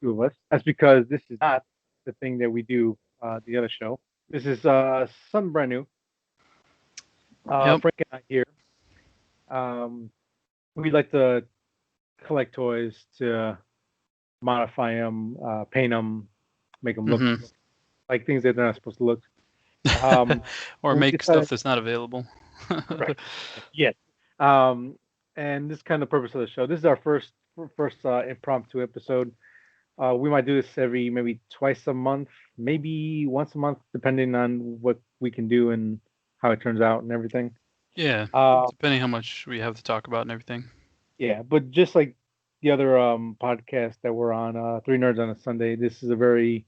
two of us. That's because this is not the thing that we do the other show. This is something brand new. Yep. Frank and I here. Um, we like to collect toys to modify them, paint them, make them look Mm-hmm. like things that they're not supposed to look. Um, Or we make stuff decided, that's not available. right? Yes. Um, and this is kind of the purpose of the show. This is our first impromptu episode. We might do this every maybe twice a month, maybe once a month, depending on what we can do and how it turns out and everything. Yeah, Uh, depending how much we have to talk about and everything. yeah, but just like the other podcast that we're on, Three Nerds on a Sunday, this is a very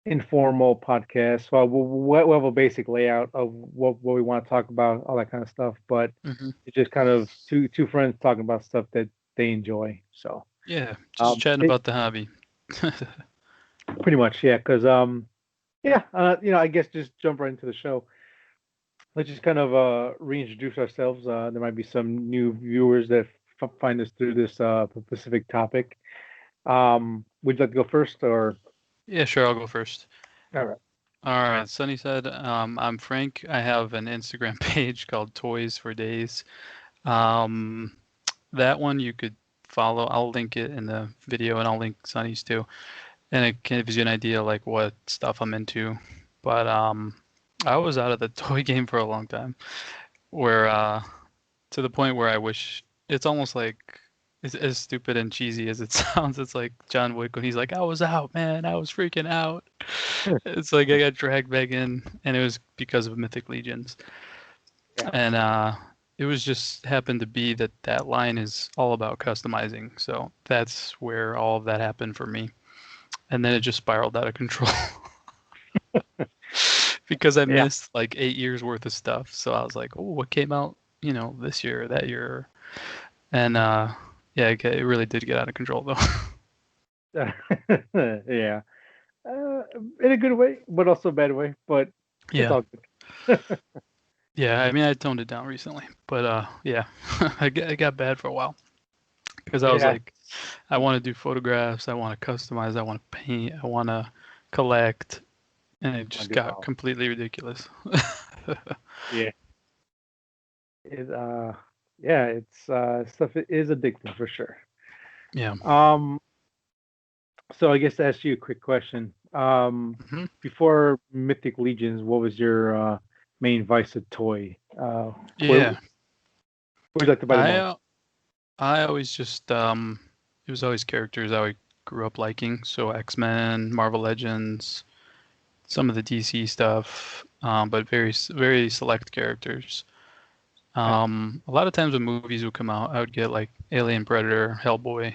informal podcast. Well, we'll have a basic layout of what we want to talk about, all that kind of stuff. But Mm-hmm. it's just kind of two friends talking about stuff that they enjoy. So Yeah, just um, chatting it, about the hobby. pretty much, yeah. Because yeah, I guess just jump right into the show. Let's just kind of reintroduce ourselves. There might be some new viewers that find us through this specific topic. Would you like to go first, or Yeah, sure, I'll go first. all right? All right, Sunny said, I'm Frank. I have an Instagram page called Toys for Days. Um, that one you could follow. I'll link it in the video and I'll link Sunny's too. And it gives you an idea like what stuff I'm into. But I was out of the toy game for a long time, where to the point where I wish it's almost like it's as stupid and cheesy as it sounds. It's like John Wick when he's like, "I was out, man. I was freaking out." It's like I got dragged back in, and it was because of Mythic Legions. Yeah, And it was just happened to be that that line is all about customizing. So that's where all of that happened for me. And then it just spiraled out of control because I yeah, missed like 8 years worth of stuff. So I was like, oh, what came out, this year or that year? And yeah, it really did get out of control though. yeah. In a good way, but also a bad way. But it's Yeah. all good. Yeah, I mean, I toned it down recently, but yeah, it got bad for a while because I was Yeah, like, I want to do photographs, I want to customize, I want to paint, I want to collect, and it I just do it got all. completely ridiculous. Yeah, it yeah, it's stuff is addictive for sure. Yeah. Um, so I guess to ask you a quick question. Hmm. Before Mythic Legions, what was your main vice of toy? Where Yeah. would you like to buy the I most? uh, I always just it was always characters I grew up liking, so X-Men, Marvel Legends, some of the DC stuff, but very select characters. Nice. A lot of times when movies would come out, I would get like Alien, Predator, Hellboy,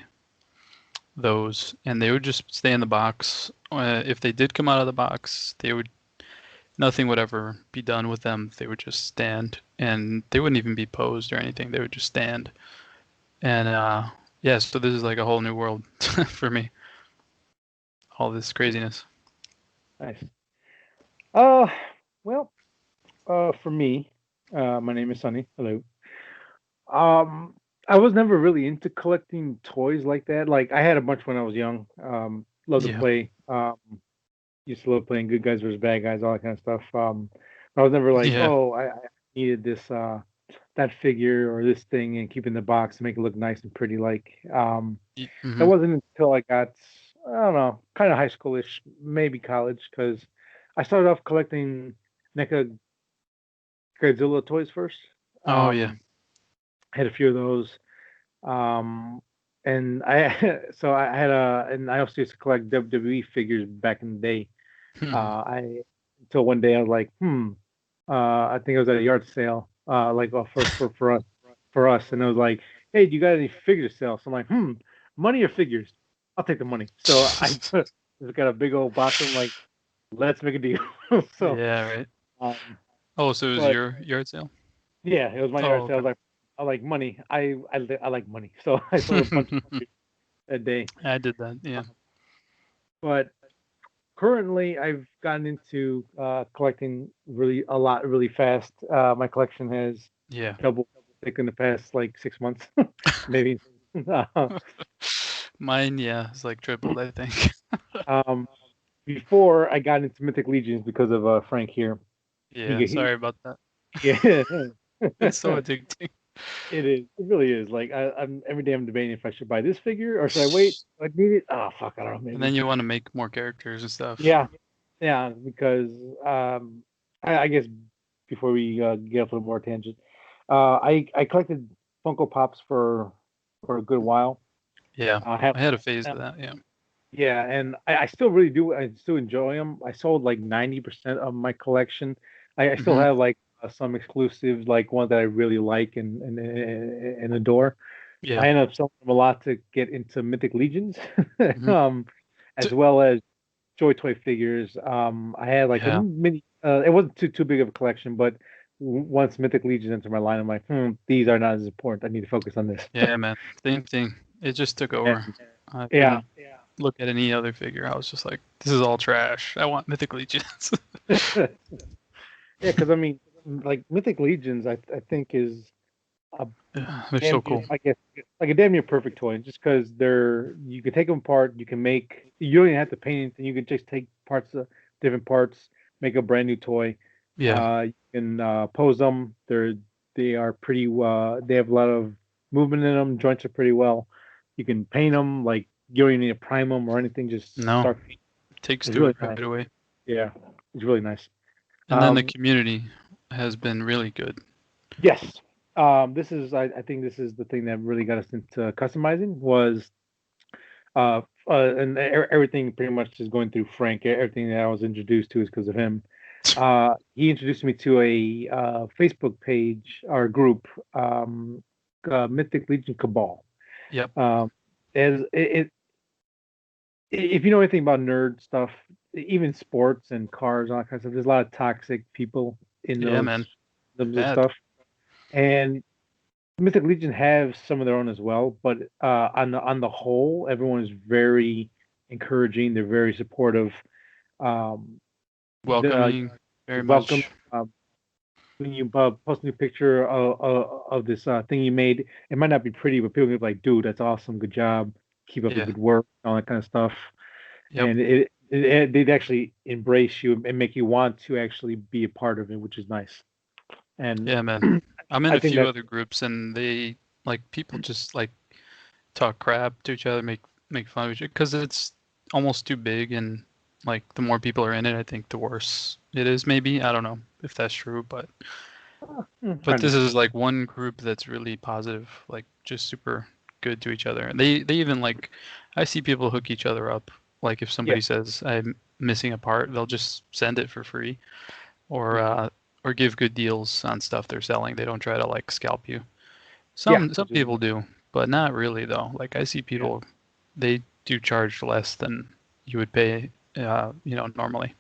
those, and they would just stay in the box. If they did come out of the box, they would nothing would ever be done with them. They would just stand, and they wouldn't even be posed or anything. They would just stand. And yeah, so this is like a whole new world for me. All this craziness. Nice. Uh, well, for me, my name is Sunny. Hello. Um, I was never really into collecting toys like that. Like I had a bunch when I was young. Loved to Yeah. play. Used to love playing good guys versus bad guys, all that kind of stuff. I was never like, Yeah. oh, I needed this that figure or this thing and keep it in the box to make it look nice and pretty. Like that Mm-hmm. wasn't until I got I don't know, kind of high schoolish, maybe college, because I started off collecting NECA Godzilla toys first. Oh yeah. Um, had a few of those. And I so I had and I also used to collect WWE figures back in the day. I until one day I was like, I think it was at a yard sale, like for us, and it was like, hey, do you got any figures to sell? So I'm like, money or figures? I'll take the money. So I just got a big old box. I'm like, let's make a deal. So, Yeah. Right. um, Oh, so it was but your yard sale? yeah, it was my Oh, yard sale. okay. I like money. I like money. So I sold a bunch of figures a day. I did that. Yeah. Um, but currently, I've gotten into collecting really fast. My collection has Yeah. double thick in the past like 6 months, maybe. Uh, Mine, yeah, it's like tripled, I think. Um, before I got into Mythic Legions because of Frank here. Yeah, He sorry about that. yeah. It's so addicting. It is. It really is. Like I'm every day I'm debating if I should buy this figure or should I wait? I need it. Oh fuck, I don't know. And then Maybe. you want to make more characters and stuff. Yeah, yeah. Because I guess before we get off a little more tangent, I collected Funko Pops for a good while. Yeah, I have I had a phase uh, of that. Yeah. yeah, and I still really do. I still enjoy them. I sold like 90% of my collection. I still Hmm. have like some exclusives, like ones that I really like and adore. Yeah. I ended up selling them a lot to get into Mythic Legions, Hmm. um, as well as Joy Toy figures. I had like a Yeah. mini. It wasn't too big of a collection, but once Mythic Legion entered my line, I'm like, these are not as important. I need to focus on this. Yeah, man. Same thing. It just took over. And I yeah, couldn't look at any other figure. I was just like, this is all trash. I want Mythic Legions. yeah, because I mean, like Mythic Legions, I think is a Yeah, they're so damn cool. near, I guess, like a damn near perfect toy, just because they're you can take them apart, you can make, you don't even have to paint anything, you can just take parts of different parts, make a brand new toy. Yeah. You can pose them. They are pretty. They have a lot of movement in them. Joints are pretty well. You can paint them like you don't even need to prime them or anything. Just No, start. takes It's to really it nice. right away. Yeah, it's really nice. And then the Um, community has been really good. yes. This is. I think this is the thing that really got us into customizing was and everything pretty much is going through Frank. Everything that I was introduced to is because of him. He introduced me to a Facebook page or group, Mythic Legion Cabal. Yep. Um, as if you know anything about nerd stuff, even sports and cars and all that kind of stuff, there's a lot of toxic people in Yeah, man. those Bad. stuff. And Mythic Legion have some of their own as well, but on the whole, everyone is very encouraging. They're very supportive. Um, the Welcoming, very welcome. much. When you post a new picture of this thing you made, it might not be pretty, but people will be like, "Dude, that's awesome! Good job! Keep up the Yeah. good work!" All that kind of stuff. Yep. And they'd actually embrace you and make you want to actually be a part of it, which is nice. And Yeah, man. I'm in I a think few that other groups and they like people just like talk crap to each other, make fun of each other because it's almost too big and like the more people are in it, I think the worse it is maybe. I don't know if that's true, but kind of this true. is like one group that's really positive, like just super good to each other. And they even like I see people hook each other up. Like if Yeah. somebody says I'm missing a part, they'll just send it for free or Mhm. uh or give good deals on stuff they're selling. They don't try to like scalp you. Yeah, Some which is people do, but not really though. Like I see yeah, people they do charge less than you would pay normally.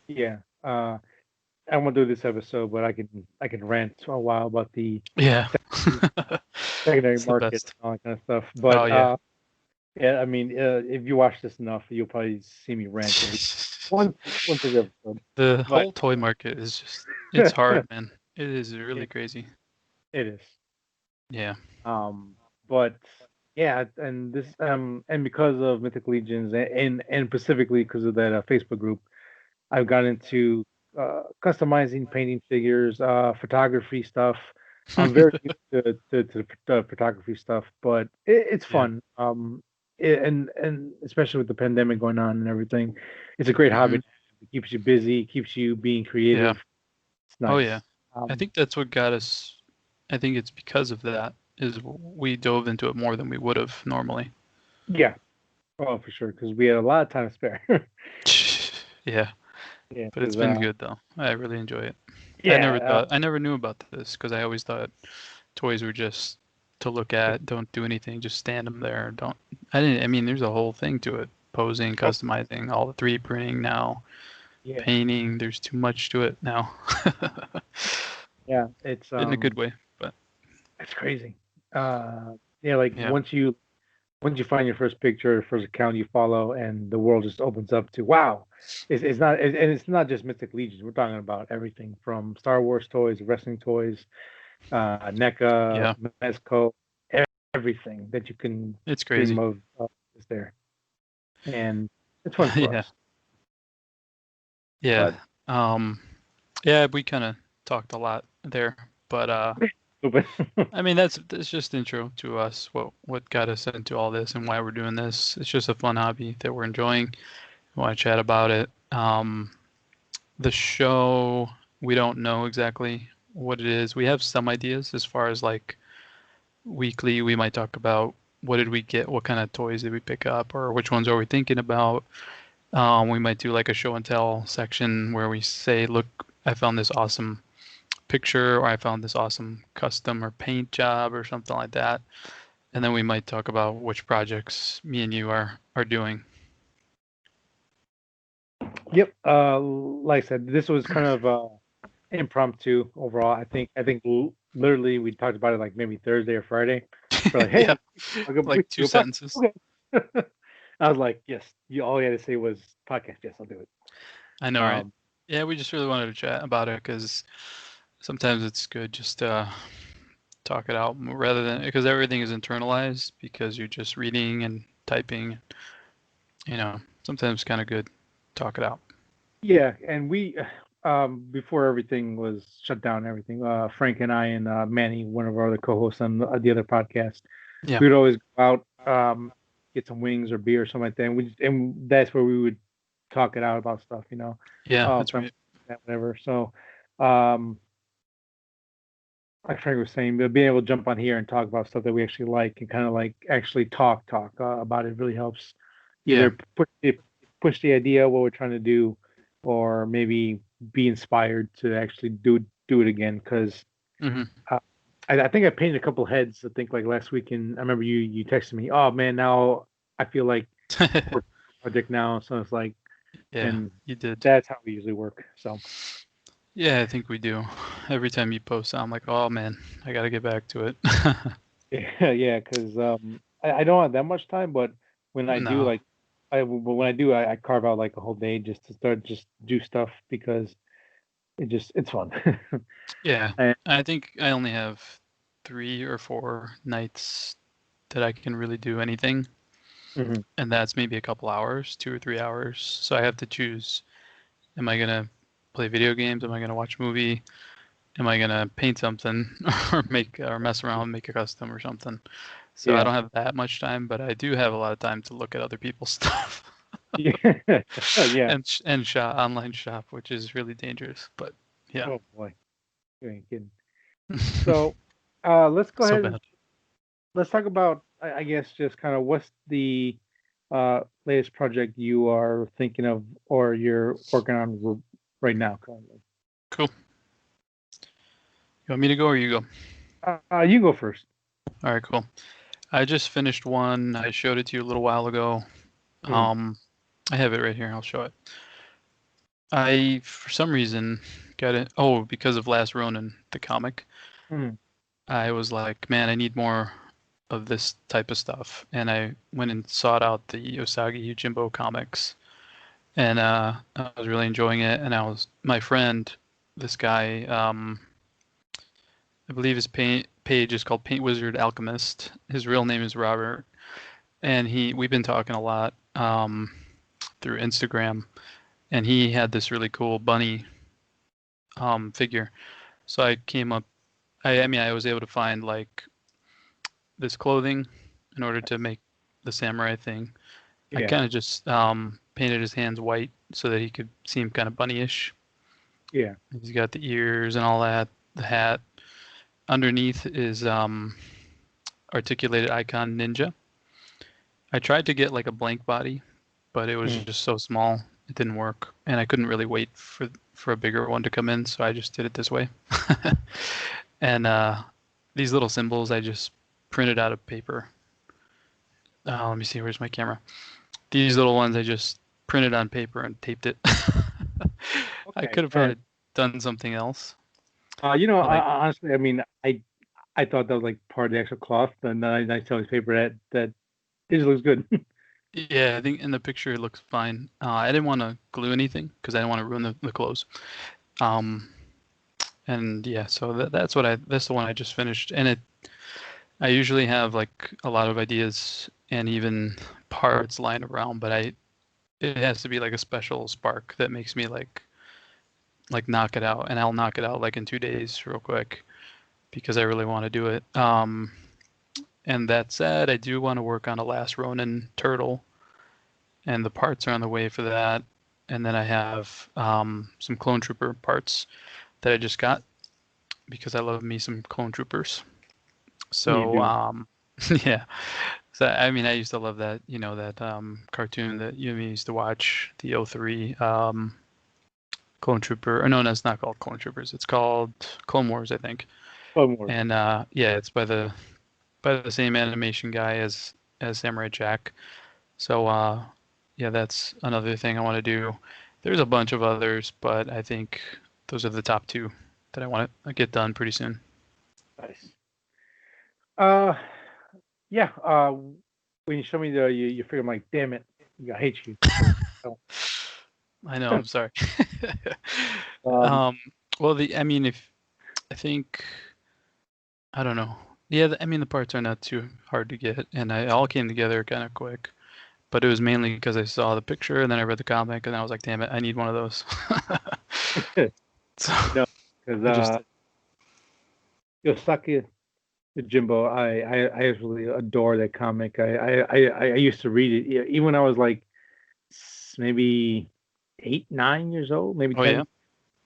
yeah. I won't do this episode, but I can rant a while about the Yeah. secondary, secondary It's the market best. and all that kind of stuff. Oh But yeah. yeah, I mean, if you watch this enough, you'll probably see me rant at least once once every episode. The But whole toy market is just it's hard, man. It is really it, crazy. it is. Yeah. But yeah, and this and because of Mythic Legions and specifically because of that Facebook group, I've got into customizing, painting figures, photography stuff. I'm very new to the photography stuff, but it's Yeah. fun. And especially with the pandemic going on and everything, it's a great hobby. Hmm. It keeps you busy, keeps you being Yeah. creative. It's Oh yeah. nice. I Um, think that's what got us. I think it's because of that is we dove into it more than we would have normally. yeah, oh for sure, because we had a lot of time to spare. Yeah. Yeah, But it's because been good though. I really enjoy it. yeah, I never knew about this because I always thought toys were just to look at, don't do anything, just stand them there. Don't. I didn't. I mean, there's a whole thing to it: posing, oh, customizing, all the 3D printing now, yeah, painting. There's too much to it now. yeah. It's In a good way, but it's crazy. Yeah, like yeah, once you find your first picture, first account you follow, and the world just opens up to wow. It's not, and it's not just Mythic Legions. We're talking about everything from Star Wars toys, wrestling toys, NECA, yeah, Mezco, everything that you can it's dream crazy. of. there, and it's fun for Yeah. us. Yeah. But Yeah, we kind of talked a lot there, but but I mean that's just intro to us, what got us into all this and why we're doing this. It's just a fun hobby that we're enjoying. We want to chat about it. The show, we don't know exactly what it is. We have some ideas as far as like weekly, we might talk about what did we get, what kind of toys did we pick up, or which ones are we thinking about. We might do like a show and tell section where we say, look, I found this awesome picture, or I found this awesome custom or paint job or something like that. And then we might talk about which projects me and you are doing. yep. Like I said, this was kind of impromptu overall. I think literally we talked about it like maybe Thursday or Friday. We're like, hey, Yeah, I'll go like two do a podcast. sentences. Okay. I was like, yes. You all you had to say was podcast. Yes, I'll do it. I know, right? Um, Yeah, we just really wanted to chat about it because sometimes it's good just to talk it out rather than because everything is internalized because you're just reading and typing. Sometimes kind of good talk it out. yeah, and we before everything was shut down and everything, Frank and I and Manny, one of our other co-hosts on the other podcast, Yeah. we would always go out, get some wings or beer or something like that, and that's where we would talk it out about stuff, Yeah, oh, that's right. whatever. So, um, like Frank was saying, but being able to jump on here and talk about stuff that we actually like and kind of like actually talk about it really helps. Yeah. Either push the idea of what we're trying to do, or maybe be inspired to actually do it again. Because Hmm. uh, I think I painted a couple heads. I think like last week, and I remember you texted me, "Oh man, now I feel like we're on a project now." So it's like, Yeah, and you did. that's how we usually work. So Yeah, I think we do. Every time you post, I'm like, oh man, I got to get back to it. yeah, yeah, because I don't have that much time, but when I do, No. like, but when I do, I carve out like a whole day just to start just do stuff because it's fun. Yeah, And I think I only have 3 or 4 nights that I can really do anything, mhm, and that's maybe a couple hours, 2 or 3 hours. So I have to choose: am I gonna play video games? Am I gonna watch a movie? Am I gonna paint something or make or mess around, make a custom or something? So I yeah, don't have that much time, but I do have a lot of time to look at other people's stuff yeah, yeah. and shop online shop, which is really dangerous. But yeah, Oh boy, you ain't kidding. So, let's go so ahead and bad. let's talk about, I guess, just kind of what's the latest project you are thinking of or you're working on right now currently. Cool. You want me to go or you go? You go first. All right, cool. I just finished one. I showed it to you a little while ago. Mhm, Um, I have it right here. I'll show it. I, for some reason, got it. Oh, because of Last Ronin, the comic. mhm, I was like, man, I need more of this type of stuff. And I went and sought out the Usagi Yojimbo comics. And I was really enjoying it. And my friend, this guy, I believe his page is called Paint Wizard Alchemist. His real name is Robert. And we've been talking a lot through Instagram. And he had this really cool bunny figure. So I came up, I mean, I was able to find like this clothing in order to make the samurai thing. I yeah, kind of just painted his hands white so that he could seem kind of bunny-ish. yeah. He's got the ears and all that, the hat. Underneath is articulated icon ninja. I tried to get like a blank body, but it was Mhm, just so small it didn't work, and I couldn't really wait for a bigger one to come in, so I just did it this way. And these little symbols I just printed out of paper. Let me see, where's my camera? These little ones I just printed on paper and taped it. I okay. could have And probably done something else, but honestly, I mean, I thought that was like part of the actual cloth, and then I saw his paper that it just looks good. yeah, I think in the picture it looks fine. I didn't want to glue anything because I didn't want to ruin the clothes. Um, and yeah, so that's the one I just finished, and I usually have like a lot of ideas and even parts lying around, but it has to be like a special spark that makes me like knock it out, and I'll knock it out like in 2 days real quick because I really want to do it. And that said, I do want to work on a Last Ronin turtle, and the parts are on the way for that. And then I have some Clone Trooper parts that I just got because I love me some Clone Troopers. So yeah. So I mean, I used to love that, that cartoon that you used to watch, the '03 Clone Trooper. Or no, it's not called Clone Troopers. It's called Clone Wars, I think. Clone Wars. And yeah, it's by the same animation guy as Samurai Jack. So yeah, that's another thing I want to do. There's a bunch of others, but I think those are the top two that I want to get done pretty soon. Nice. Yeah. When you show me you figure, I'm like, damn it, I hate you. I know. I'm sorry. Um, Well, I think, I don't know. Yeah, I mean, the parts are not too hard to get, and it all came together kind of quick. But it was mainly because I saw the picture, and then I read the comic, and I was like, damn it, I need one of those. So no, I just because Yosaki Jimbo, I absolutely adore that comic. I used to read it even when I was like maybe 8, 9 years old, maybe Oh 10. yeah.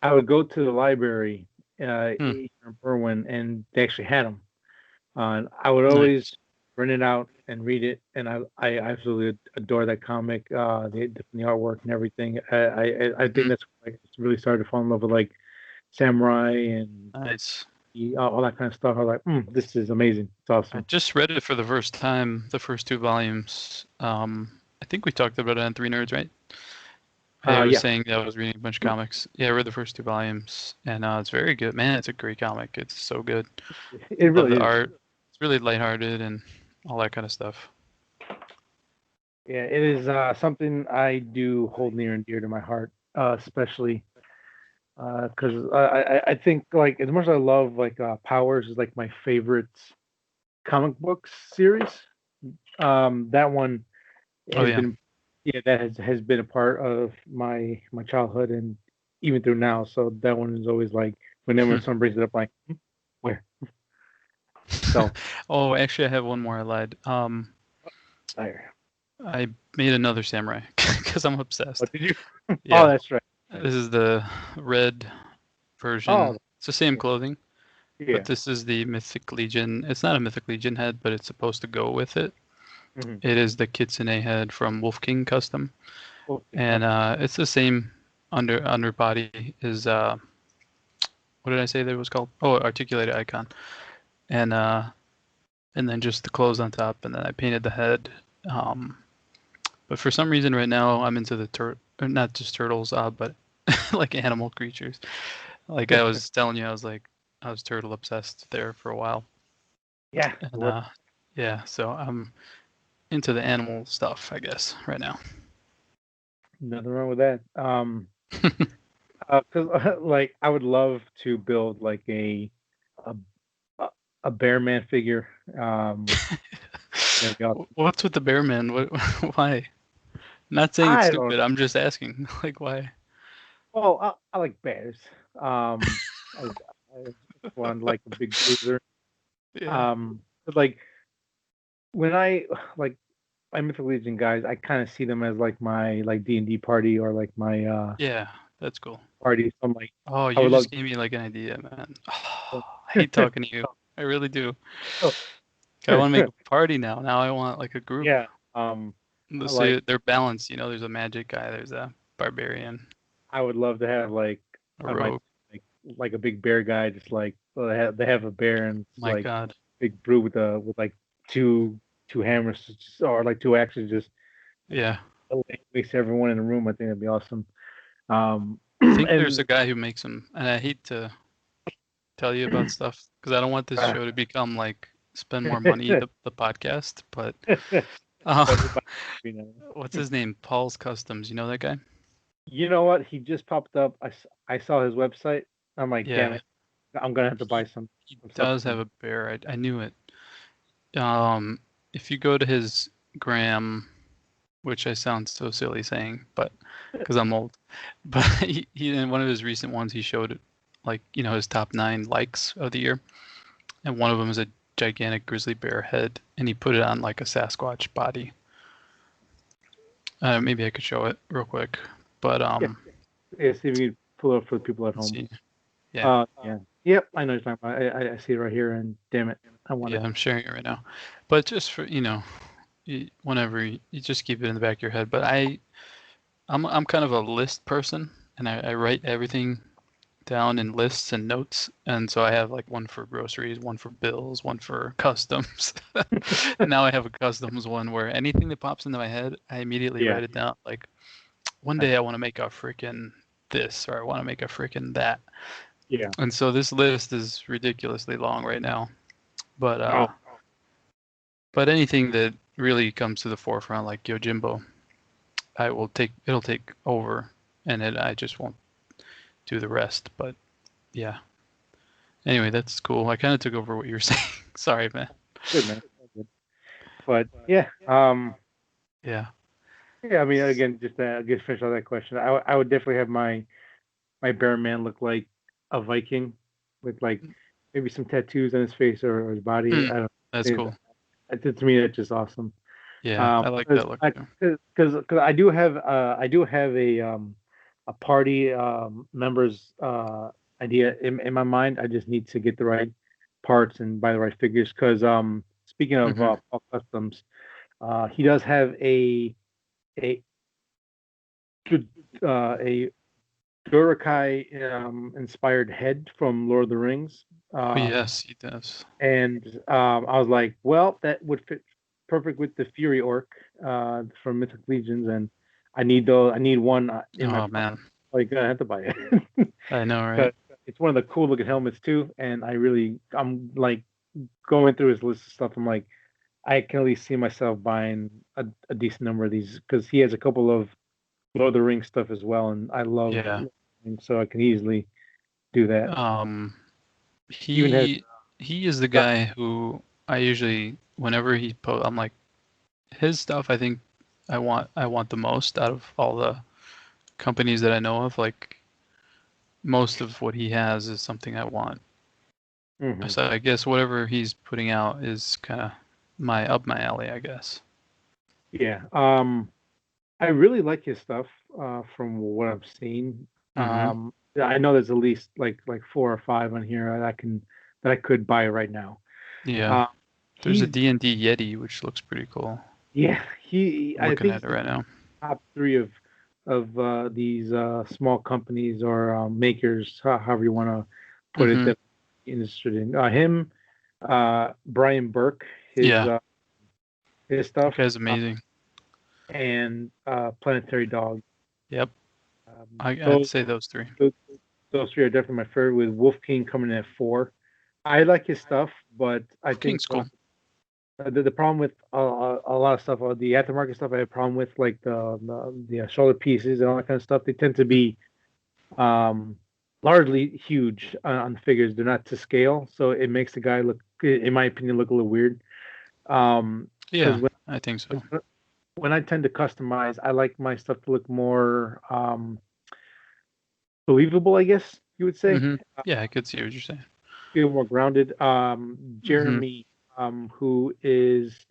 I would go to the library Hmm. in Berwyn, and they actually had them. And I would always Nice. print it out and read it, and I absolutely adore that comic. The artwork and everything. I think Mhm. that's like it's really started to fall in love with like samurai and Nice. all that kind of stuff. I was like, this is amazing. It's I awesome. just read it for the first time, the first two volumes. I think we talked about it on Three Nerds, right? I was Yeah, saying that I was reading a bunch of comics. Yeah, I read the first two volumes, and it's very good. Man, it's a great comic. It's so good. it Love really the is. art. It's really lighthearted and all that kind of stuff. Yeah, it is something I do hold near and dear to my heart, especially because I think like as much as I love like Powers is like my favorite comic books series. That one Oh has yeah. been that has been a part of my childhood and even through now. So that one is always like whenever someone brings it up, like where? So Oh, actually, I have one more. I lied. there. I made another samurai because I'm Oh, obsessed. did you? Oh, Yeah, that's right. Right. this is the red Oh, version. It's the same yeah. clothing, but Yeah. this is the Mythic Legion. It's not a Mythic Legion head, but it's supposed to go with it. Mm-hmm. It is the Kitsune head from Wolf King Custom, Okay. and Okay. it's the same underbody is what did I say that it was called? Oh, articulated icon, and uh, and then just the clothes on top, and then I painted the head. Um, but for some reason, right now I'm into the not just turtles, but like animal creatures. Like I was telling you, I was turtle obsessed there for a while, Yeah. and yeah, so I'm into the animal stuff, I guess, right now. Nothing wrong with that. Because like I would love to build like a a a bear man figure. That'd be awesome. What's with the bear man? What? Why? Not saying it's I don't. stupid. I'm just asking, like, why? Well, I like bears. I just want like a big bruiser. Yeah. But like when I like my Mythic Legion guys, I kind of see them as like my like D&D party or like my Yeah, that's cool. party. So I'm like, Oh, I you would love. just gave me like an idea, man. Oh, I hate talking to you. I really do. Oh, I want to make a party now. Now I want like a group. yeah. I Let's say like they're balanced. There's a magic guy, there's a barbarian, I would love to have like a on my rogue. like a big bear guy, just like well, they have a bear and it's My like God. big brew with like two hammers or like two axes just Yeah. makes everyone in the room. I think that'd be awesome. I think there's And a guy who makes them, and I hate to tell you about stuff because I don't want this show to become like spend more money the podcast, but uh, everybody, you know. what's his name? Paul's Customs. You know that guy? You know what? He just popped up. I saw his website. I'm like, damn Yeah. it, I'm gonna have to buy He some stuff does from have him. a bear. I knew it. Um, if you go to his Graham, which I sound so silly saying, but because I'm old. But he in one of his recent ones, he showed like his top 9 likes of the year, and one of them is a gigantic grizzly bear head, and he put it on like a Sasquatch body. Maybe I could show it real quick, but Yeah, see if you can pull it up for the people at let's home. see. Yeah, Yeah. Yep, I know what you're talking about. I see it right here, and damn it, I want yeah, it. I'm sharing it right now. But just for whenever you just keep it in the back of your head. But I'm kind of a list person, and I write everything down in lists and notes. And so I have like one for groceries, one for bills, one for customs. And now I have a customs one where anything that pops into my head, I immediately Yeah. write it down. Like one Nice. day I want to make a freaking this, or I want to make a freaking that. Yeah. And so this list is ridiculously long right now. But Oh, but anything that really comes to the forefront, like Yojimbo, it'll take over, and I just won't do the rest. But yeah. Anyway, that's cool. I kind of took over what you were saying. Sorry, man. good man. Good. But yeah, Yeah. yeah. I mean, again, just to get finish on that question, I would definitely have my bear man look like a Viking with like maybe some tattoos on his face or his body. Hmm. I don't That's think cool. to me that's just awesome. Yeah, I like that look too. Because I do have a party members idea in my mind. I just need to get the right parts and buy the right figures. Because speaking of Hmm. Paul Customs, he does have a a Durakai inspired head from Lord of the Rings. Oh Uh, yes, he does. and I was like, well, that would fit perfect with the Fury Orc from Mythic Legions, and I need one in my Oh pocket. man, Like I have to buy it I know, right? because it's one of the cool looking helmets too. And I'm like going through his list of stuff. I'm like, I can at least see myself buying a decent number of these because he has a couple of Lord of the Rings stuff as well, and I love, Yeah. and so I can easily do that. Um, He even has he is the uh, guy who I usually, whenever he post, I'm like, his stuff. I think I want the most out of all the companies that I know of. Like most of what he has is something I want. mhm. So I guess whatever he's putting out is kind of my alley, I guess. Yeah. I really like his stuff from what I've seen. Hmm. Yeah, I know there's at least like 4 or 5 on here that I could buy right now. Yeah. Uh, There's a he's D&D Yeti, which looks pretty cool. yeah he I'm I looking think at he's it in right now. the top 3 of these small companies or makers, however you want to put it, Hmm. that I'm interested in him, Brian Burke, Yeah, his that stuff, guy's amazing. and Planetary Dog. Yep, Um, I'd those say those three. those 3 are definitely my favorite. With Wolf King coming in at 4. I like his stuff, but I think King's cool. the problem with a lot of stuff, the aftermarket stuff, I have a problem with, like the shoulder pieces and all that kind of stuff. They tend to be um, largely huge on the figures. They're not to scale, so it makes the guy look, in my opinion, look a little weird. Because Yeah, I think so. when I tend to customize, I like my stuff to look more believable, I guess you would say. Hmm. Yeah, I could see what you're saying. Feel more grounded. Hmm. Jeremy, who is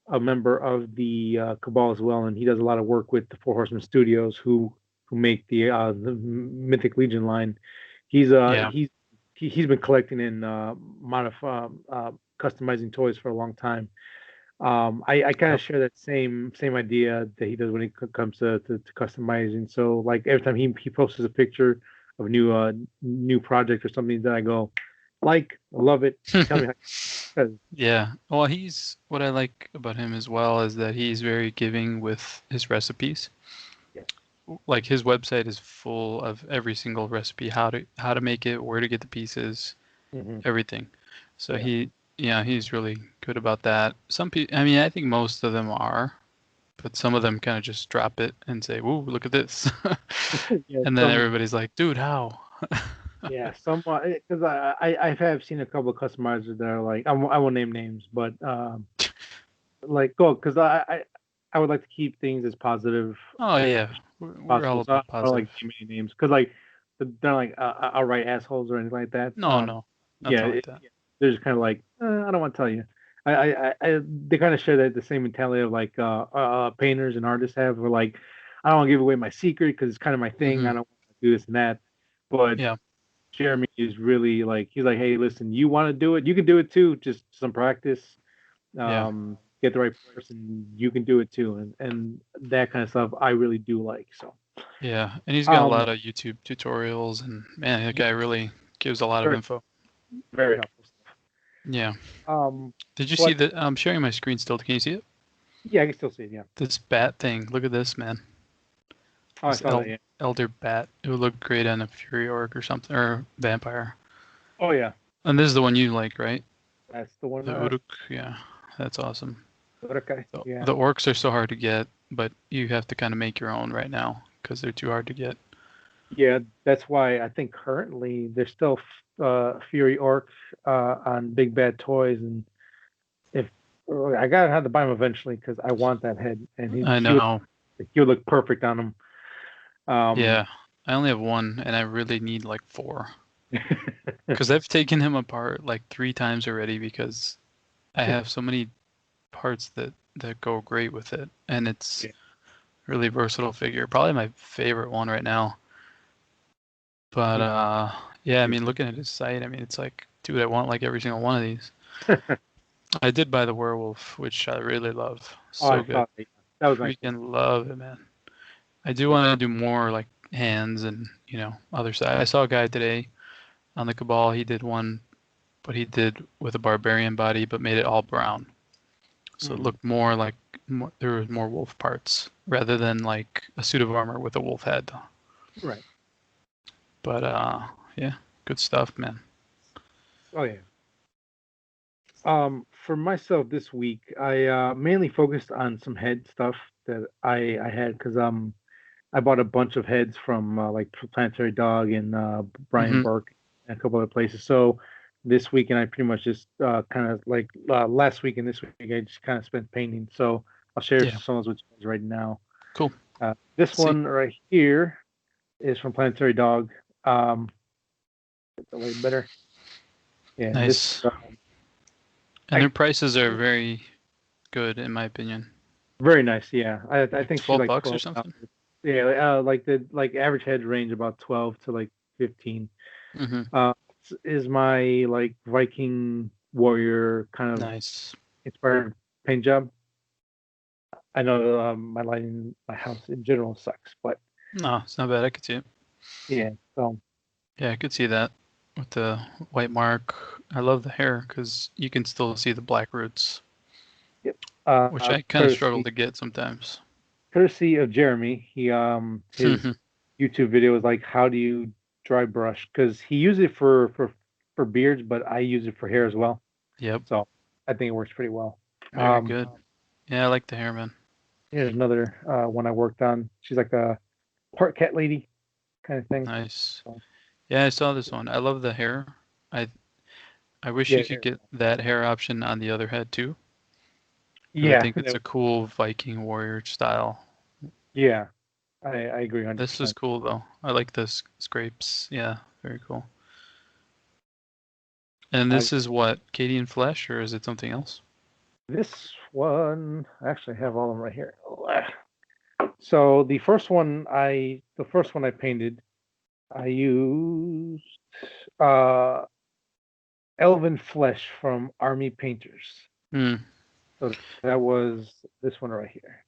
a member of the Cabal as well, and he does a lot of work with the Four Horsemen Studios, who make the Mythic Legion line. He's Yeah. he's been collecting and customizing toys for a long time. I kind of Yep. share that same idea that he does when it comes to customizing. So like every time he posts a picture of a new project or something, that I go, like, I love it. Tell me how. 'Cause- Yeah. Well, what I like about him as well is that he's very giving with his recipes. yeah. Like his website is full of every single recipe, how to make it, where to get the pieces, Hmm. everything. So Yeah. yeah, he's really good about that. Some people, I mean, I think most of them are, but some of them kind of just drop it and say, "Whoa, look at this," Yeah. and then everybody's like, "Dude, how?" Yeah, somewhat, because I have seen a couple of customizers that are like, I won't name names, but like go because I would like to keep things as positive Oh as yeah, we're all possible. So I about don't wanna, like positive. name any names because like they're like outright assholes or anything like that. No, no, Yeah, nothing like that. they're just kind of like I don't want to tell you. They kind of share that the same mentality of like painters and artists have. Where like I don't want to give away my secret because it's kind of my thing. I Hmm. don't want to do this and that. But Yeah, Jeremy is really like he's like, hey, listen, you want to do it, you can do it too. Just some practice. yeah, Get the right person, you can do it too, and that kind of stuff I really do like. So yeah. And he's got a um, lot of YouTube tutorials, and man, that yeah, guy really gives a lot of very info. very helpful stuff. Yeah. Um, Did you see but that? I'm sharing my screen still. Can you see it? yeah, I can still see it. Yeah. This bat thing. Look at this, man. Oh, I This saw that. Yeah. elder bat. It would look great on a Fury Orc or something, or vampire. Oh yeah, And this is the one you like, right? that's the one. The Uruk. Yeah, that's awesome. Okay. Yeah. The orcs are so hard to get, but you have to kind of make your own right now because they're too hard to get. Yeah, that's why I think currently there's still Fury Orc on Big Bad Toys, and if I gotta have to buy him eventually because I want that head, and I know. he would look perfect on him. Yeah, I only have one, and I really need like four because I've taken him apart like 3 times already because I have so many parts that go great with it, and it's Yeah. really versatile figure. Probably my favorite one right now. But He- yeah, I he's mean, looking at his site, I mean, it's like, dude, I want like every single one of these. I did buy the werewolf, which I really love. Oh, I So good. saw that. That was nice. Freaking love it, man. I do Yeah. want to do more like hands and, other side. I saw a guy today on the Cabal. He did one, but he did with a barbarian body, but made it all brown. So it Mm, looked more like there was more wolf parts rather than like a suit of armor with a wolf head. right. But yeah, good stuff, man. Oh yeah. For myself this week, I mainly focused on some head stuff that I had because I bought a bunch of heads from like Planetary Dog and Brian Hmm. Burke and a couple other places. So this weekend I pretty much just kind of like last week and this week I just kind of spent painting. So I'll share Yeah, some of those with you guys right now. cool. This See, one right here is from Planetary Dog. Um, get the light better. Yeah, this nice. And I their prices are very good in my opinion. very nice. Yeah, I Like think she's like $12 or something. $12. Yeah, like the like average head range about 12 to like 15. Hmm. Is my like Viking warrior kind of Nice. inspired paint job. I know my lighting in my house in general sucks, but No, it's not bad. I could see it. yeah. So Yeah, I could see that with the white mark. I love the hair because you can still see the black roots, yep. which I kind of struggle Courtesy to get sometimes. of Jeremy. He his YouTube video was like, how do you dry brush? Because he used it for beards, but I use it for hair as well. Yep, So I think it works pretty well. very good. Yeah, I like the hair, man. Here's another one I worked on. She's like a part cat lady kind of thing. Nice. So, Yeah, I saw this one. I love the hair. I I wish yeah, you could get that hair option on the other head too, because I yeah, think it's a cool Viking warrior style. yeah. I agree This is 100%. cool though. I like the scrapes. Yeah, very cool. And Uh, this is what, Katie and Flesh, or is it something else? this one, I actually have all of them right here. So the first one I painted, I used uh, Elven Flesh from Army Painters. Hmm. So that was this one right here.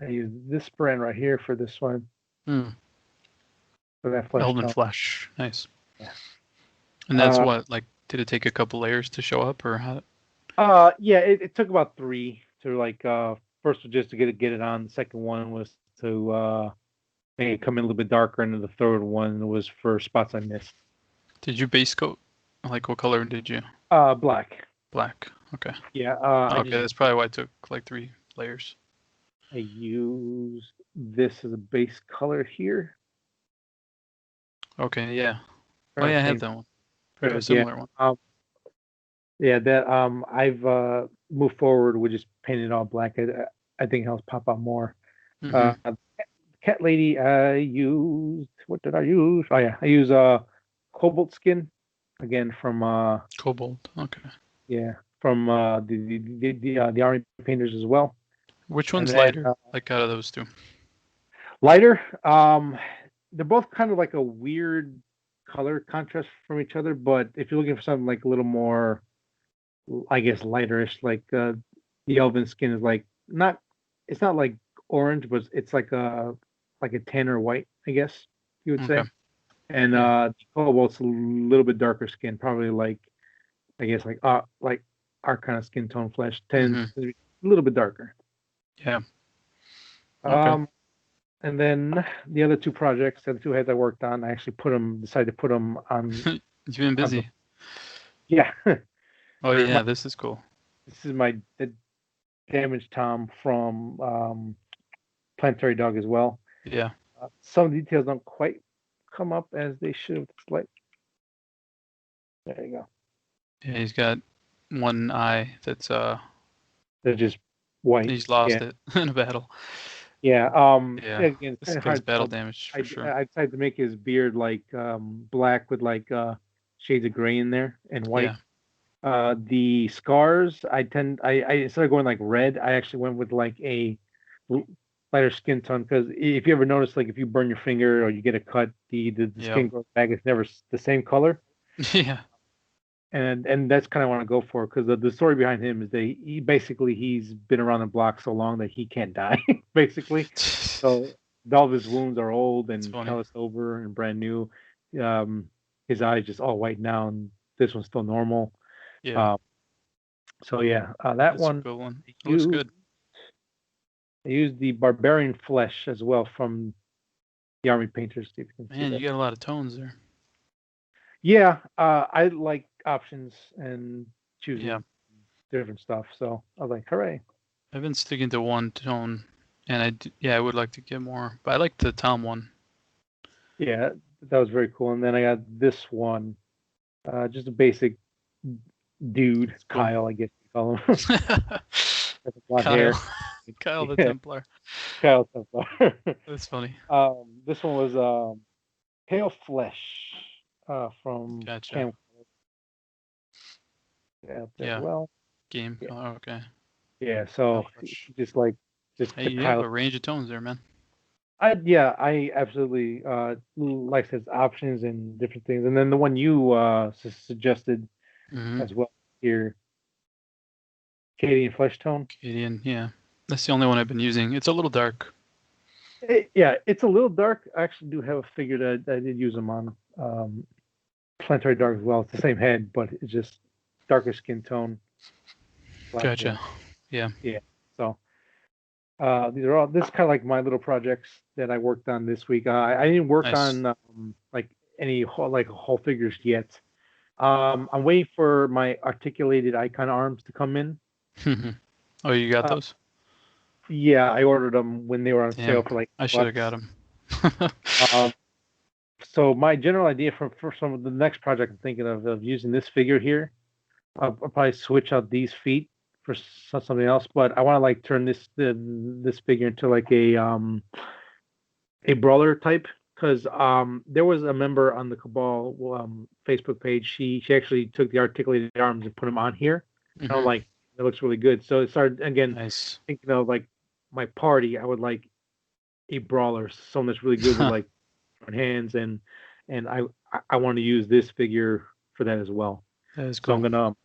I used this brand right here for this one Hmm. for that flesh Elven tone. Flesh. Nice. Yeah. And that's Uh, what, like, did it take a couple layers to show up, or how? yeah, it took about three to like first was just to get it on. The second one was to make it come in a little bit darker, and then the third one was for spots I missed. Did you base coat? Like, what color did you? Black. Black. Okay. Yeah, Okay, that's probably why it took like 3 layers. I used this as a base color here. Okay, yeah. Oh Trying yeah, to I have think that one. I have a good. Yeah. similar one. Yeah, that I've move forward with just painting it all black. I think it helps pop out more. Mm-hmm. Cat lady, I used, what did I use? Oh yeah, I use cobalt skin again from Cobalt. Okay. yeah, from the army painters as well. Which And one's then lighter? Like out of those two? lighter, they're both kind of like a weird color contrast from each other, but if you're looking for something like a little more, I guess, lighterish, like the elven skin is like not, it's not like orange, but it's like a tan or white, I guess you would Okay. say. And Yeah. cobalt's a little bit darker skin, probably like, I guess, like our kind of skin tone. Flesh tends Mm-hmm. to be a little bit darker. Yeah. Okay. Um, and then the other two projects, the other two heads I worked on, I actually decided to put them You've been on the, busy. yeah. Oh my, yeah, this is cool. this is my the damaged Tom from Planetary Dog as well. Yeah. Some details don't quite come up as they should. It's like, there you go. Yeah, he's got one eye that's They're just white. he's lost Yeah. it in a battle. Yeah. Yeah. Again, it's This kind of guy's hard to battle tell. damage for I sure. I decided to make his beard like black with like shades of gray in there and white. Yeah. The scars, I instead of going like red, I actually went with like a l- lighter skin tone because if you ever notice, like if you burn your finger or you get a cut, the Yep. skin goes back. It's never the same color, Yeah. and that's kind of what I go for because the story behind him is that he's been around the block so long that he can't die basically. So all of his wounds are old It's and funny. calloused over and brand new. Um, his eyes just all white now, and this one's still normal. Yeah. Um, so yeah, that That's a one good one. I It looks used, good. I used the barbarian flesh as well from the army painters. See if you can see Man, you that. got a lot of tones there. Yeah, I like options and Yeah. choosing different stuff. So I was like, hooray! I've been sticking to one tone, and yeah, I would like to get more, but I like the Tom one. Yeah, that was very cool. And then I got this one, just a basic dude, It's cool. Kyle, I guess you call him. Has a blonde Kyle. hair. Kyle the Yeah, Templar. Kyle Templar. That's funny. This one was Pale Flesh from Gotcha. Cam. Yeah, up there as Yeah. well. Game Yeah, color. Okay. yeah. So Ouch. just like just Hey, took you have Kyle. a range of tones there, man. I absolutely like his options and different things. And then the one you suggested Mm-hmm. as well here, Canadian Flesh Tone. Canadian, yeah. That's the only one I've been using. It's a little dark. Yeah, it's a little dark. I actually do have a figure that I did use them on Planetary Dark as well. It's the same head, but it's just darker skin tone, black hair. Gotcha. Yeah. Yeah. So this is kind of like my little projects that I worked on this week. I didn't work Nice. on like any whole figures yet. I'm waiting for my articulated icon arms to come in. Oh, you got Uh, those? yeah, I ordered them when they were on sale Damn. for like I should have got bucks. them. Um, so my general idea for some of the next project I'm thinking of using this figure here, I'll probably switch out these feet for something else. But I want to like turn this figure into like a brawler type because there was a member on the Cabal Facebook page. She actually took the articulated arms and put them on here, and I'm Hmm. like, that looks really good. So it started again Nice. thinking of like my party. I would like a brawler, someone that's really good with like hands, and I want to use this figure for that as well. That is So I'm cool. gonna.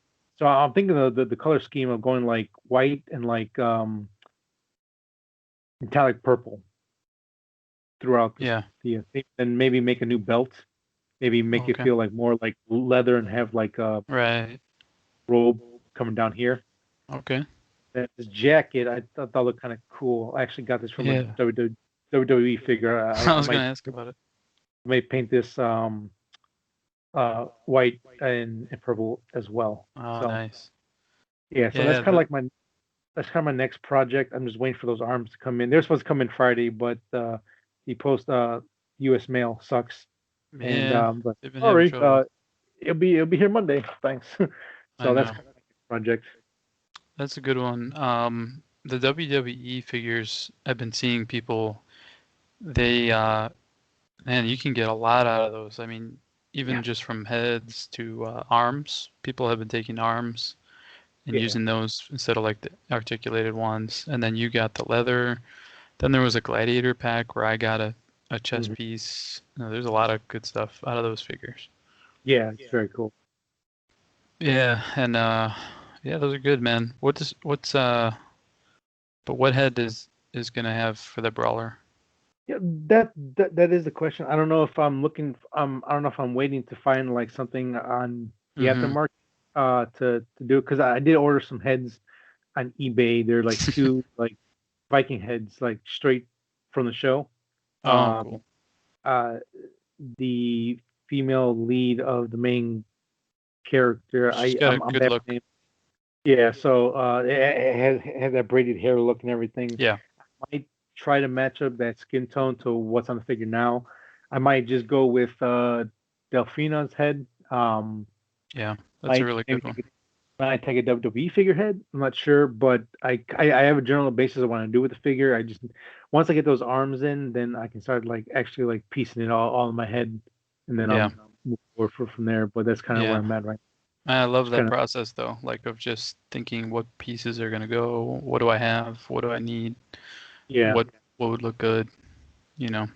So I'm thinking of the color scheme of going like white and like metallic purple throughout Yeah. theme, and maybe make a new belt. Maybe make it Okay. feel like more like leather and have like a Right. robe coming down here. Okay. And this jacket I thought that looked kind of cool. I actually got this from a Yeah. WWE figure. I was gonna ask about it. Might paint this white and purple as well. Oh, So nice. yeah, so Yeah. The that's kind of my next project. I'm just waiting for those arms to come in. They're supposed to come in Friday, but the post U.S. mail sucks. And yeah. but They've been having sorry, trouble. it'll be here Monday. Thanks. I So that's know. kind of my project. That's a good one. The WWE figures, I've been seeing people, they, man, you can get a lot out of those. I mean, Yeah. even just from heads to arms, people have been taking arms and Yeah. using those instead of like the articulated ones. And then you got the leather. Then there was a gladiator pack where I got a chest Mhm. piece. There's a lot of good stuff out of those figures. Yeah, it's very cool. Yeah, and yeah, those are good, man. But what head is gonna have for the brawler? Yeah, that is the question. I don't know if I'm looking. I don't know if I'm waiting to find like something on the Mm-hmm. aftermarket to do it because I did order some heads on eBay. They're like two like Viking heads, like straight from the show. Oh, Um, cool. uh, the female lead of the main character. She's got a I'm good bad with look. names. Yeah, so it has that braided hair look and everything. Yeah, Might try to match up that skin tone to what's on the figure now. I might just go with Delfina's head. yeah, that's a Might really maybe good one. take a WWE figurehead. I'm not sure, but I have a general basis of what I do with the figure. I just once I get those arms in, then I can start like actually like piecing it all in my head, and then Yeah, I'll move forward from there. But that's kind of where yeah. I'm at right I now. love Just that kind of process though, like of just thinking what pieces are gonna go, what do I have, what do I need, yeah, what would look good, you know.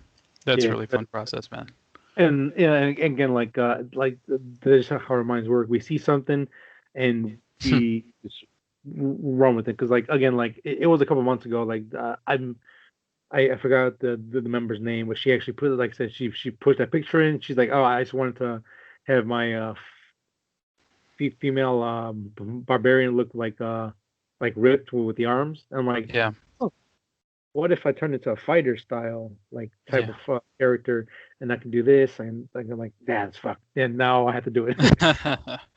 That's a yeah. really fun process, man. And yeah, and again, like this is how our minds work. We see something, and we just run with it. Because like again, like it was a couple months ago. Like I forgot the member's name, but she actually put it. Like I said, she pushed that picture in. She's like, oh, I just wanted to have my female barbarian look like ripped with the arms. And I'm like, Yeah, oh, what if I turn into a fighter style like type yeah. of character and I can do this and like I'm like that's fuck and now I have to do it.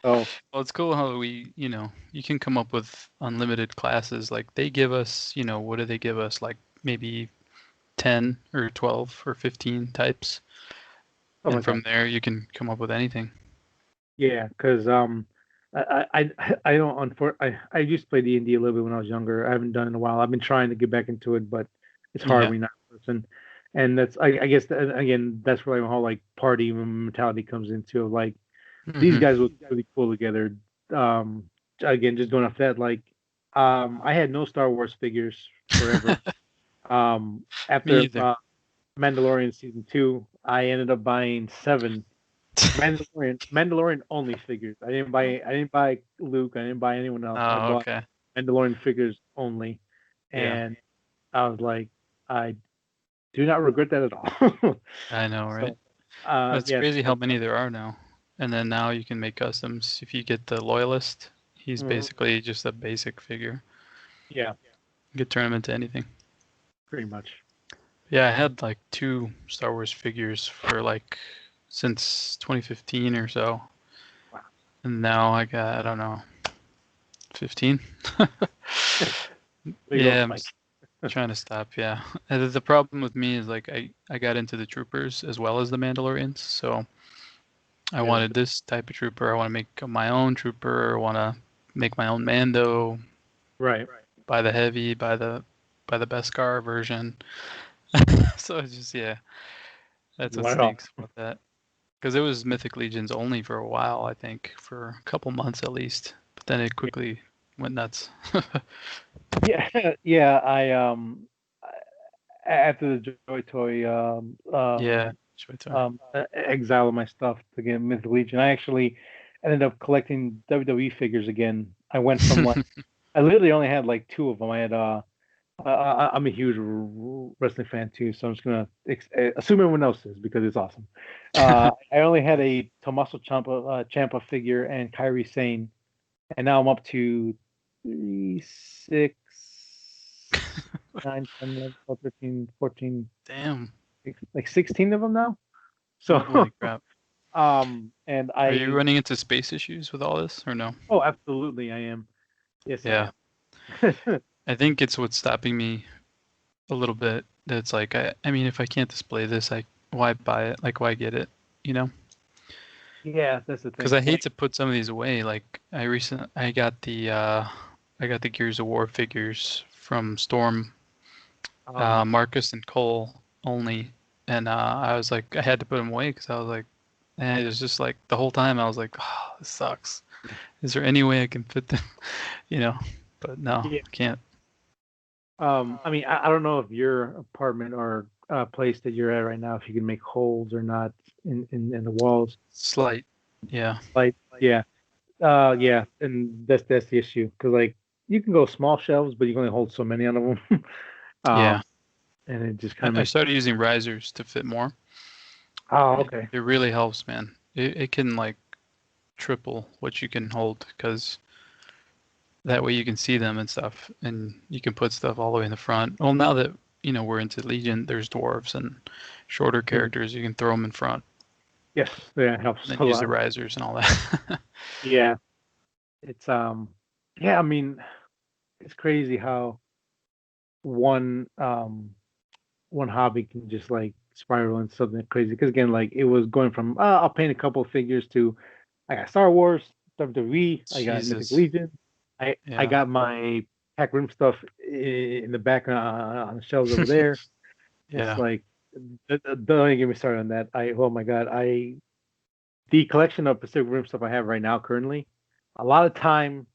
Oh Well, it's cool how you can come up with unlimited classes. Like they give us, what do they give us? Like maybe 10 or 12 or 15 types. something And like that. from there, you can come up with anything. Yeah, because I don't I used to play D&D a little bit when I was younger. I haven't done it in a while. I've been trying to get back into it, but it's hard Yeah. when you're not a person. And that's I guess again that's where my whole like party mentality comes into like these Hmm. guys look really cool together. Um, again, just going off that, like, I had no Star Wars figures forever. Me After either. Mandalorian season two, I ended up buying seven Mandalorian only figures. I didn't buy Luke. I didn't buy anyone else. I Oh, bought okay. Mandalorian figures only, Yeah, and I was like, I do not regret that at all. I know, right? So, It's yes, crazy how but, many there are now. And then now you can make customs. If you get the loyalist, he's mhm, basically just a basic figure. yeah, You could turn him into anything. pretty much. Yeah, I had like two Star Wars figures for like since 2015 or so. Wow. And now I got, I don't know, 15? Big old Yeah, spike. trying to stop, yeah. And the problem with me is like I got into the troopers as well as the Mandalorians, so I Yeah. wanted this type of trooper. I want to make my own trooper. I want to make my own Mando, Right. buy the heavy, buy the Beskar version. So it's just yeah, that's what Wow. stinks about that. Because it was Mythic Legions only for a while, I think, for a couple months at least. But then it quickly went nuts. Yeah. Yeah. After the Joy Toy Yeah, Showtime. exile of my stuff to get Myth Legion, I actually ended up collecting WWE figures again. I went from like I literally only had like two of them. I had I'm a huge wrestling fan too, so I'm just gonna assume everyone else is because it's awesome. I only had a Tommaso Ciampa figure and Kyrie Sane, and now I'm up to 3, 6, 9, 10, 11, 12, 13, 14, Damn. like 16 of them now. So, Holy crap. and Are you I, running into space issues with all this or no? oh, absolutely, I am. Yes, I Yeah. am. I think it's what's stopping me a little bit. It's like I mean if I can't display this, why buy it? Like why get it? You know? Yeah, that's the Because thing. I hate Like, to put some of these away. Like I got I got the Gears of War figures from Storm, Um, Marcus and Cole only, and I was like, I had to put them away because I was like, and it was just like the whole time I was like, oh, this sucks. Is there any way I can fit them? You know, but no, yeah. I can't. I mean, I don't know if your apartment or place that you're at right now, if you can make holes or not in the walls. Slight, yeah, Like, yeah, yeah, and that's the issue because like you can go small shelves, but you can only hold so many of them. yeah. um, and it just kind of I makes. started using risers to fit more. Oh, It, okay. it really helps, man. It can like triple what you can hold because that way you can see them and stuff, and you can put stuff all the way in the front. Well, now that we're into Legion, there's dwarves and shorter Mhm. characters. You can throw them in front, Yes, yeah, it and helps then a use the lot. risers and all that. Yeah, it's yeah. I mean, it's crazy how one one hobby can just like spiral into something crazy. Because again, like it was going from I'll paint a couple of figures to I got Star Wars, WWE, I got Mythic Jesus, Legion, I yeah, got my Pack Rim stuff in the back on the shelves over there. It's yeah, like don't even get me started on that. Oh my god, I the collection of Pacific Rim stuff I have right now currently, a lot of time,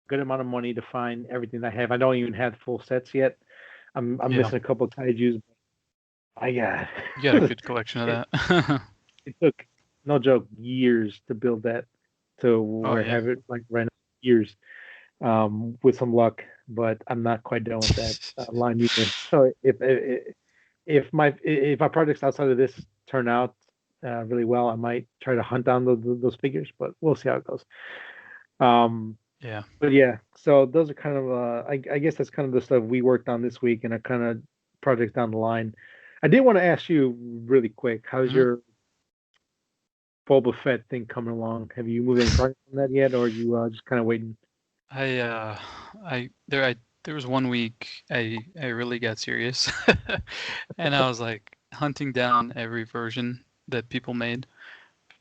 good amount of money to find everything I have. I don't even have full sets yet. I'm yeah. missing a couple of kaijus. I got You got a good collection of it. that. It took no joke years to build that to Oh where I yeah. have it like right now. Years, with some luck, but I'm not quite done with that line either. So if my projects outside of this turn out really well, I might try to hunt down those figures, but we'll see how it goes. Um, Yeah. but yeah, so those are kind of I guess that's kind of the stuff we worked on this week and a kind of projects down the line. I did want to ask you really quick, how's Mhm. your Boba Fett thing coming along? Have you moved any progress on that yet, or are you just kind of waiting? I there was one week I really got serious, and I was like hunting down every version that people made,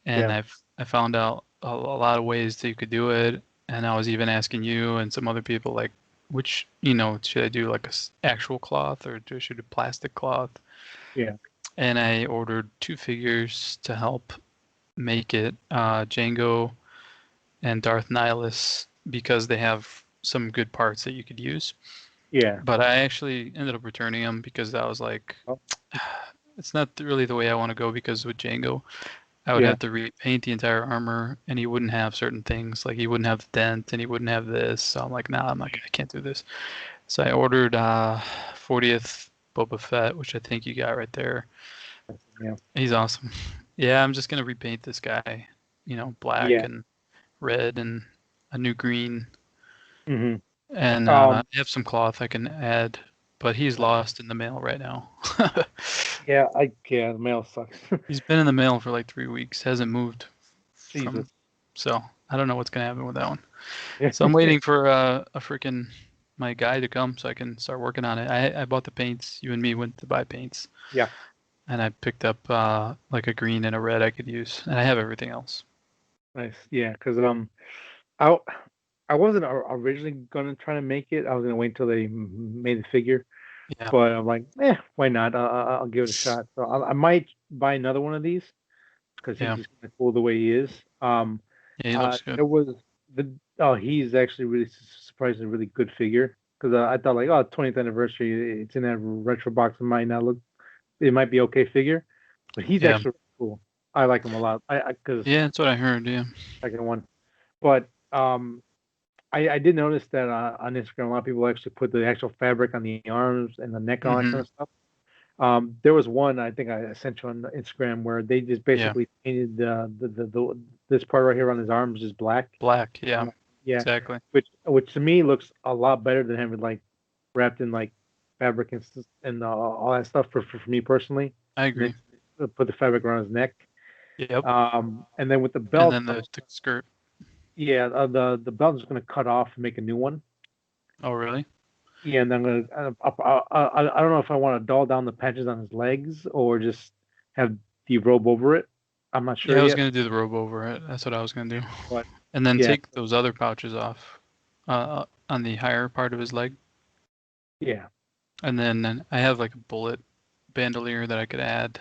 and Yeah, I found out a lot of ways that you could do it, and I was even asking you and some other people like, which should I do like actual cloth or should I do plastic cloth? yeah, And I ordered two figures to help make it, Django and Darth Nihilus, because they have some good parts that you could use. yeah. But I actually ended up returning them because I was like, Oh, it's not really the way I want to go because with Django, I would yeah, have to repaint the entire armor and he wouldn't have certain things. Like he wouldn't have the dent and he wouldn't have this. So I'm like, nah, I can't do this. So I ordered 40th Boba Fett, which I think you got right there. yeah, He's awesome. Yeah, I'm just gonna repaint this guy, black yeah. and red and a new green. Hmm. And I Um, have some cloth I can add, but he's nice. lost in the mail right now. Yeah, the mail sucks. He's been in the mail for like 3 weeks, hasn't moved from, Jesus. so I don't know what's gonna happen with that one. Yeah, So I'm waiting for a freaking my guy to come so I can start working on it. I bought the paints. You and me went to buy paints, yeah, and I picked up like a green and a red I could use, and I have everything else. nice. Yeah, because I I wasn't originally gonna try to make it. I was gonna wait until they made the figure, Yeah, but I'm like, why not? I'll give it a shot. So I might buy another one of these because he's yeah, just kind of cool the way he is. yeah. He looks good. There was the he's actually really surprisingly really good figure because I thought like 20th anniversary, it's in that retro box. It might be okay figure, but he's Yeah, actually really cool. I like him a lot. I because yeah. That's what I heard. Yeah, second one, but I did notice that on Instagram a lot of people actually put the actual fabric on the arms and the neck and all that kind hmm of stuff. There was one I think I sent you on Instagram where they just yeah. basically painted this part right here on his arms just black. Black. Yeah, Yeah, exactly. which to me looks a lot better than having like wrapped in like fabric and all that stuff for me personally. I And then agree. put the fabric around his neck. Yep. And then with the And belt, then the skirt. yeah, the belt is going to cut off and make a new one. Oh, really? Yeah, and I'm gonna I don't know if I want to dull down the patches on his legs or just have the robe over it. I'm not sure Yeah, I was yet, gonna do the robe over it. That's what I was gonna do. but And then yeah, take those other pouches off on the higher part of his leg. Yeah. And then I have like a bullet bandolier that I could add.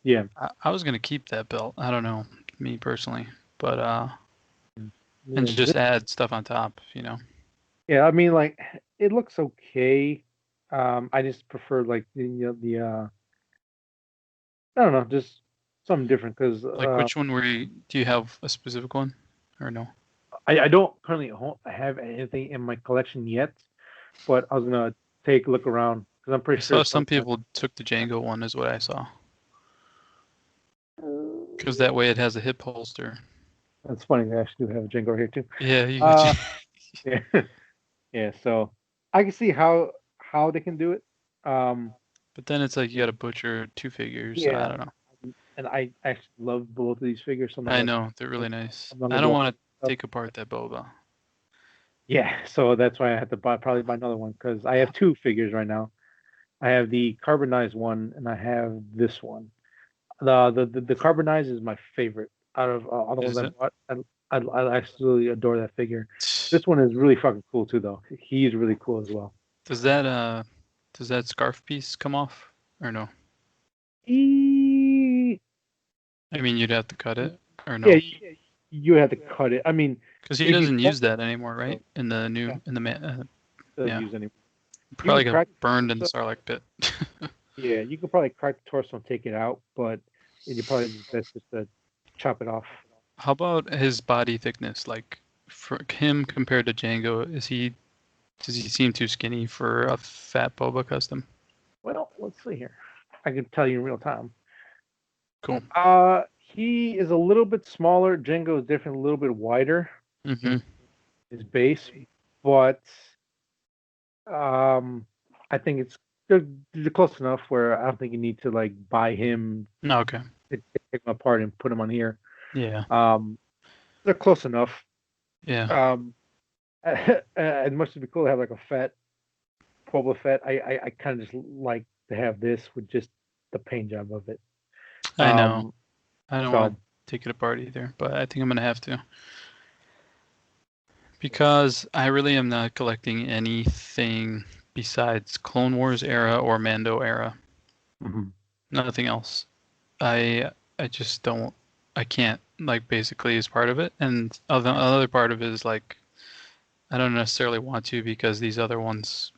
Yeah. I was gonna keep that belt. I don't know, me personally, but and Yeah. just add stuff on top, you know. Yeah. I mean, like, it looks okay. I just prefer like I don't know, just something different because Like which one were you? Do you have a specific one, or no? I don't currently have anything in my collection yet, but I was gonna take a look around because I'm I pretty sure saw some some people took the Django one, is what I saw. Because that way it has a hip holster. That's funny. I actually do have a Django here too. Yeah, you could. Uh, yeah, yeah. So I can see how they can do it. Um, But then it's like you got to butcher two figures. So I yeah, don't know. and I actually love both of these figures. So I'm not I gonna know they're really nice. I'm not I gonna don't go. want to Up. take apart that boba. Yeah, so that's why I have to probably buy another one because I have two figures right now. I have the carbonized one and I have this one. The carbonized is my favorite out of all the ones Is I it? bought. I absolutely adore that figure. This one is really fucking cool too, though. He's really cool as well. Does that scarf piece come off or no? E- I mean, you'd have to cut it or yeah, no? you have to cut it. I mean, Because he if you doesn't want use that anymore, to, right? In the yeah, new, in the doesn't yeah, use any. You probably could got crack the burned in the torso. Sarlacc pit. Yeah, you could probably crack the torso and take it out, but you probably just best just to chop it off. How about his body thickness? Like for him compared to Django, does he seem too skinny for a fat Boba custom? Well, let's see here. I can tell you in real time. Cool. He is a little bit smaller. Django is definitely a little bit wider Mm-hmm. in his base, but um, I think they're close enough where I don't think you need to like buy him, Okay. take him apart and put him on here. Yeah. Um, they're close enough. Yeah. Um, as much as it'd be cool to have like a fat Boba Fett, I kind of just like to have this with just the paint job of it. I know. Um, I don't want so to take it apart either, but I think I'm gonna have to because I really am not collecting anything besides Clone Wars era or Mando era. mhm. Nothing else. I just don't. I can't like basically is part of it, and another part of it is like I don't necessarily want to because these other ones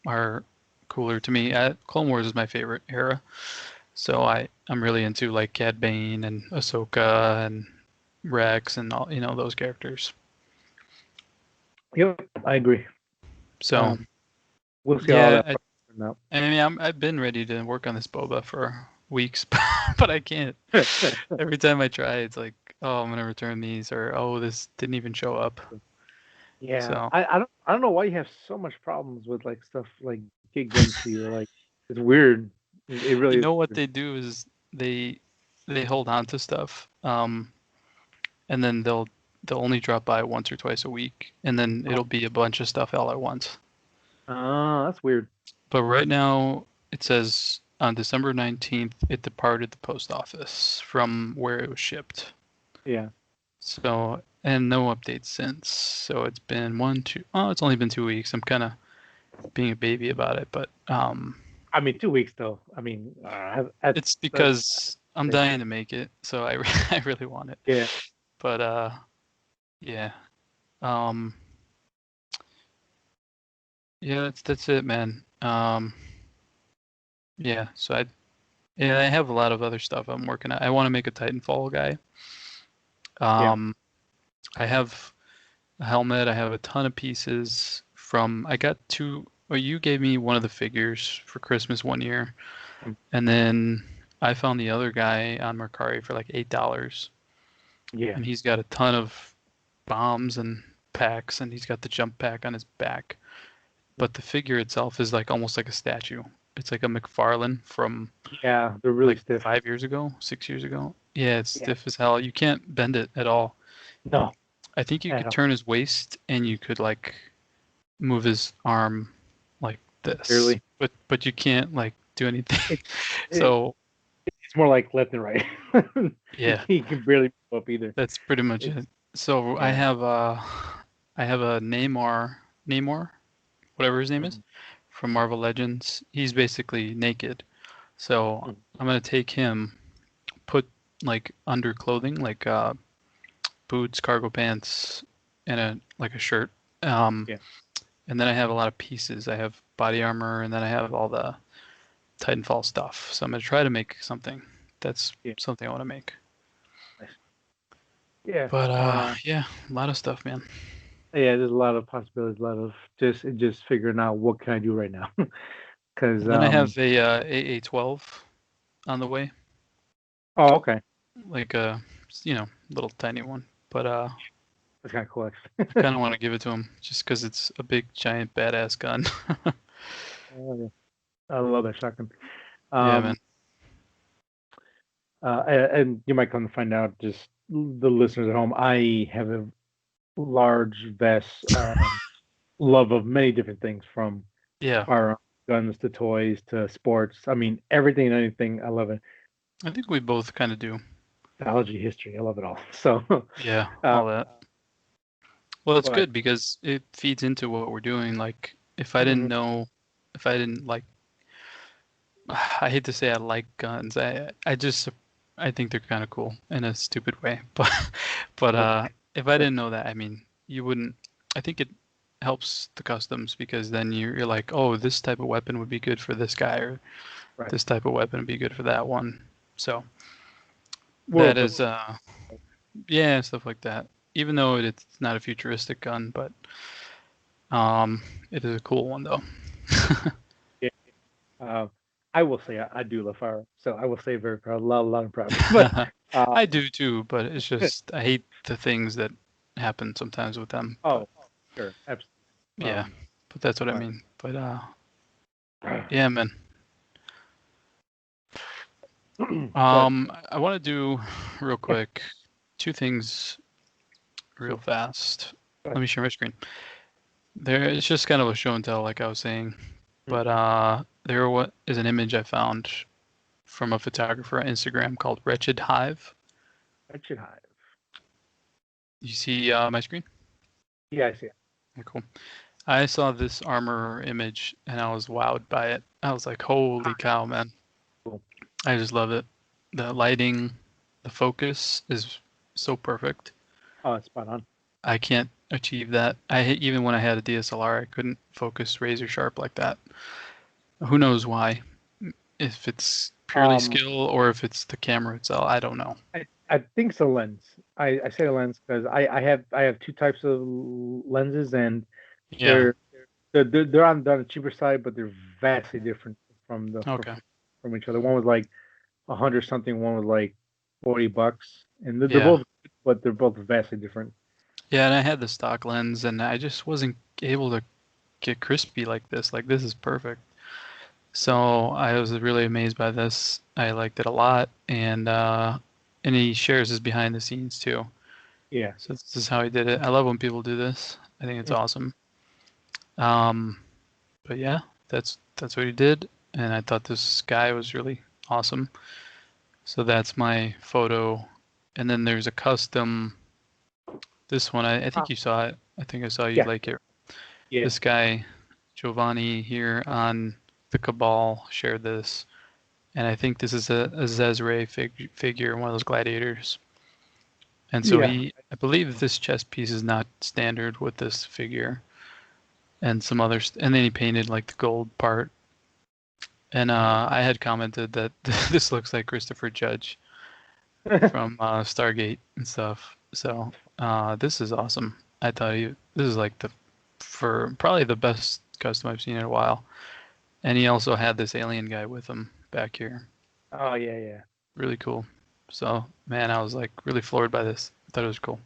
are cooler to me. Clone Wars is my favorite era, so I'm really into like Cad Bane and Ahsoka and Rex and all those characters. Yep, I agree. So Um, we'll see how yeah, that turns out. I mean I've been ready to work on this Boba for weeks, but I can't. Every time I try, it's like, oh, I'm gonna return these, or oh, this didn't even show up. Yeah, So I don't know why you have so much problems with like stuff like get getting to you. Like it's weird. It really you is know what weird. they do is they hold on to stuff, and then they'll only drop by once or twice a week, and then it'll Oh, be a bunch of stuff all at once. that's weird. But right now it says on December 19th it departed the post office from where it was shipped. Yeah. So and no updates since. So it's been it's only been 2 weeks. I'm kind of being a baby about it, but I mean, 2 weeks though. I mean, it's that's because I'm crazy. dying to make it, so I I really want it. Yeah. But yeah. Um yeah, that's it, man. Yeah, so I have a lot of other stuff I'm working on. I want to make a Titanfall guy. Yeah. Um I have a helmet, I have a ton of pieces from I got two well, you gave me one of the figures for Christmas one year, Mm, and then I found the other guy on Mercari for like $8, yeah. and he's got a ton of bombs and packs, and he's got the jump pack on his back. But the figure itself is like almost like a statue. It's like a McFarlane from Yeah. They're really like stiff. 5 years ago, 6 years ago. Yeah, it's Yeah. stiff as hell. You can't bend it at all. No. I think you At could all. turn his waist and you could like move his arm like this, Barely. but you can't like do anything. It, it So it's more like left and right. yeah, He can barely move up either. that's pretty much It's it. So I yeah. have I have a Namor, whatever his name is, Mhm. from Marvel Legends. He's basically naked. So Mhm. I'm gonna take him, put like underclothing, like boots, cargo pants, and a shirt. Um, Yeah. and then I have a lot of pieces. I have body armor, and then I have all the Titanfall stuff. So I'm gonna try to make something. That's Yeah. something I want to make. Nice. Yeah. But yeah, a lot of stuff, man. Yeah. There's a lot of possibilities. A lot of just figuring out what can I do right now. Because And then I have a AA-12 on the way, oh, okay, like a little tiny one. But that's kind of cool. I kind of want to give it to him just because it's a big, giant, badass gun. Oh, yeah. I love that shotgun. Yeah, man. Um, and you might come to find out, just the listeners at home, I have a large, vast love of many different things, from Yeah, firearms, guns to toys to sports. I mean, everything and anything. I love it. I think we both kind of do. Biology, history, I love it all. So, Yeah, uh, all that. Well, it's but good because it feeds into what we're doing. Like, if I didn't mhm, know, if I didn't like, I hate to say I like guns. I think they're kind of cool in a stupid way. But right, if I right, didn't know that, I mean, you wouldn't. I think it helps the customs because then you're like, oh, this type of weapon would be good for this guy, or right. this type of weapon would be good for that one. So World that building. is, yeah, stuff like that. Even though it's not a futuristic gun, but it is a cool one though. Yeah. Uh, I will say I do love firearms, so I will say very proud, a lot of proud. But uh, I do too, but it's just I hate the things that happen sometimes with them. But oh, sure, absolutely. yeah, but that's what I But mean. But yeah, man. but I want to do real yeah, quick two things real sure. fast. Go Let ahead. me share my screen. There, it's just kind of a show and tell, like I was saying. Mm. But there what is an image I found from a photographer on Instagram called Wretched Hive. That should hive. You see my screen? Yeah, I see it. Okay, cool. I saw this armor image and I was wowed by it. I was like, holy cow, man. Cool. I just love it. The lighting, the focus is so perfect. Oh, it's spot on. I can't achieve that. Even when I had a DSLR, I couldn't focus razor sharp like that. Who knows why? If it's purely Um, skill or if it's the camera itself, I don't know. I think it's a lens. I say a lens because I have two types of lenses, and Yeah. they're they're on the cheaper side, but they're vastly different from Okay. from each other. One was like 100 something, one was like $40, and they're Yeah. both, but they're both vastly different. Yeah, and I had the stock lens and I just wasn't able to get crispy like this. Like this is perfect. So I was really amazed by this. I liked it a lot, and he shares his behind the scenes too. Yeah. So this is how he did it. I love when people do this. I think it's Mm. awesome. Um, but yeah, that's what he did, and I thought this guy was really awesome. So that's my photo, and then there's a custom. This one, I Ah, think you saw it. I think I saw you yeah, like it. yeah, This guy, Giovanni here on the Cabal, shared this. And I think this is a Zezre figure, one of those gladiators. And so yeah. I believe this chest piece is not standard with this figure, and some others. And then he painted like the gold part. And I had commented that this looks like Christopher Judge from Stargate and stuff. So this is awesome. I thought this is like for probably the best custom I've seen in a while. And he also had this alien guy with him back here. Oh yeah, yeah. Really cool. So, man, I was like really floored by this. I thought it was cool.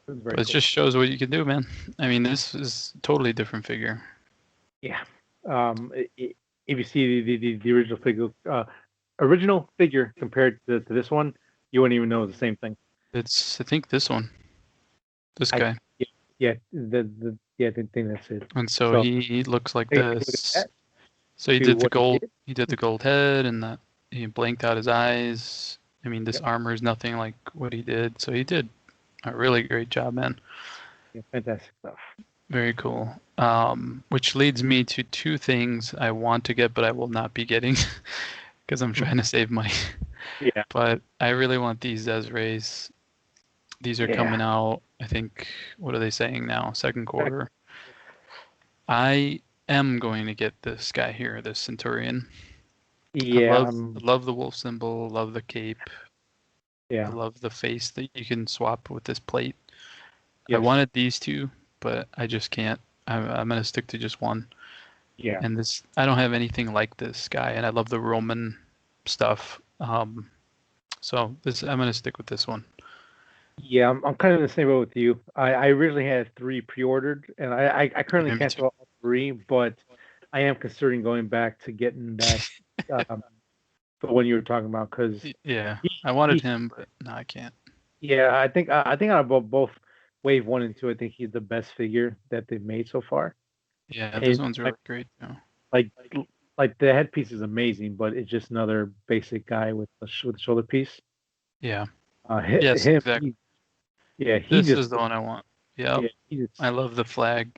It was But very it cool. just shows what you can do, man. I mean, this is a totally different figure. Yeah. If you see the original figure compared to this one, you wouldn't even know it's the same thing. It's, I think, this one, this I guy. Yeah, yeah, the thing that's it. And so So he looks like take a look at this. that So he to did the what he gold. did. He did the gold head, and he blinked out his eyes. I mean, this Yep. armor is nothing like what he did. So he did a really great job, man. Yeah, fantastic stuff. Very cool. Which leads me to two things I want to get, but I will not be getting because I'm trying to save money. Yeah, But I really want these Ezra's. These are yeah. coming out, I think, what are they saying now? Second quarter. I am going to get this guy here, this Centurion. I Yeah, love the wolf symbol, love the cape. I yeah, love the face that you can swap with this plate. I yes, wanted these two, but I just can't. I'm gonna stick to just one. yeah, And this, I don't have anything like this guy, and I love the Roman stuff. So this, I'm gonna stick with this one. yeah. I'm kind of in the same boat with you. I originally had three pre-ordered, and I currently Yeah, me too. canceled all three, but I am considering going back to getting that um, the one you were talking about because Yeah, he, I wanted he him, but no, I can't. yeah, I think out of both Wave One and Two, I think he's the best figure that they've made so far. Yeah, this And one's really great too. like like the headpiece is amazing, but it's just another basic guy with with the shoulder piece. Yeah. Yes, Him, exactly. yeah, he This just is the one I want. Yep. yeah, he I just love the flag,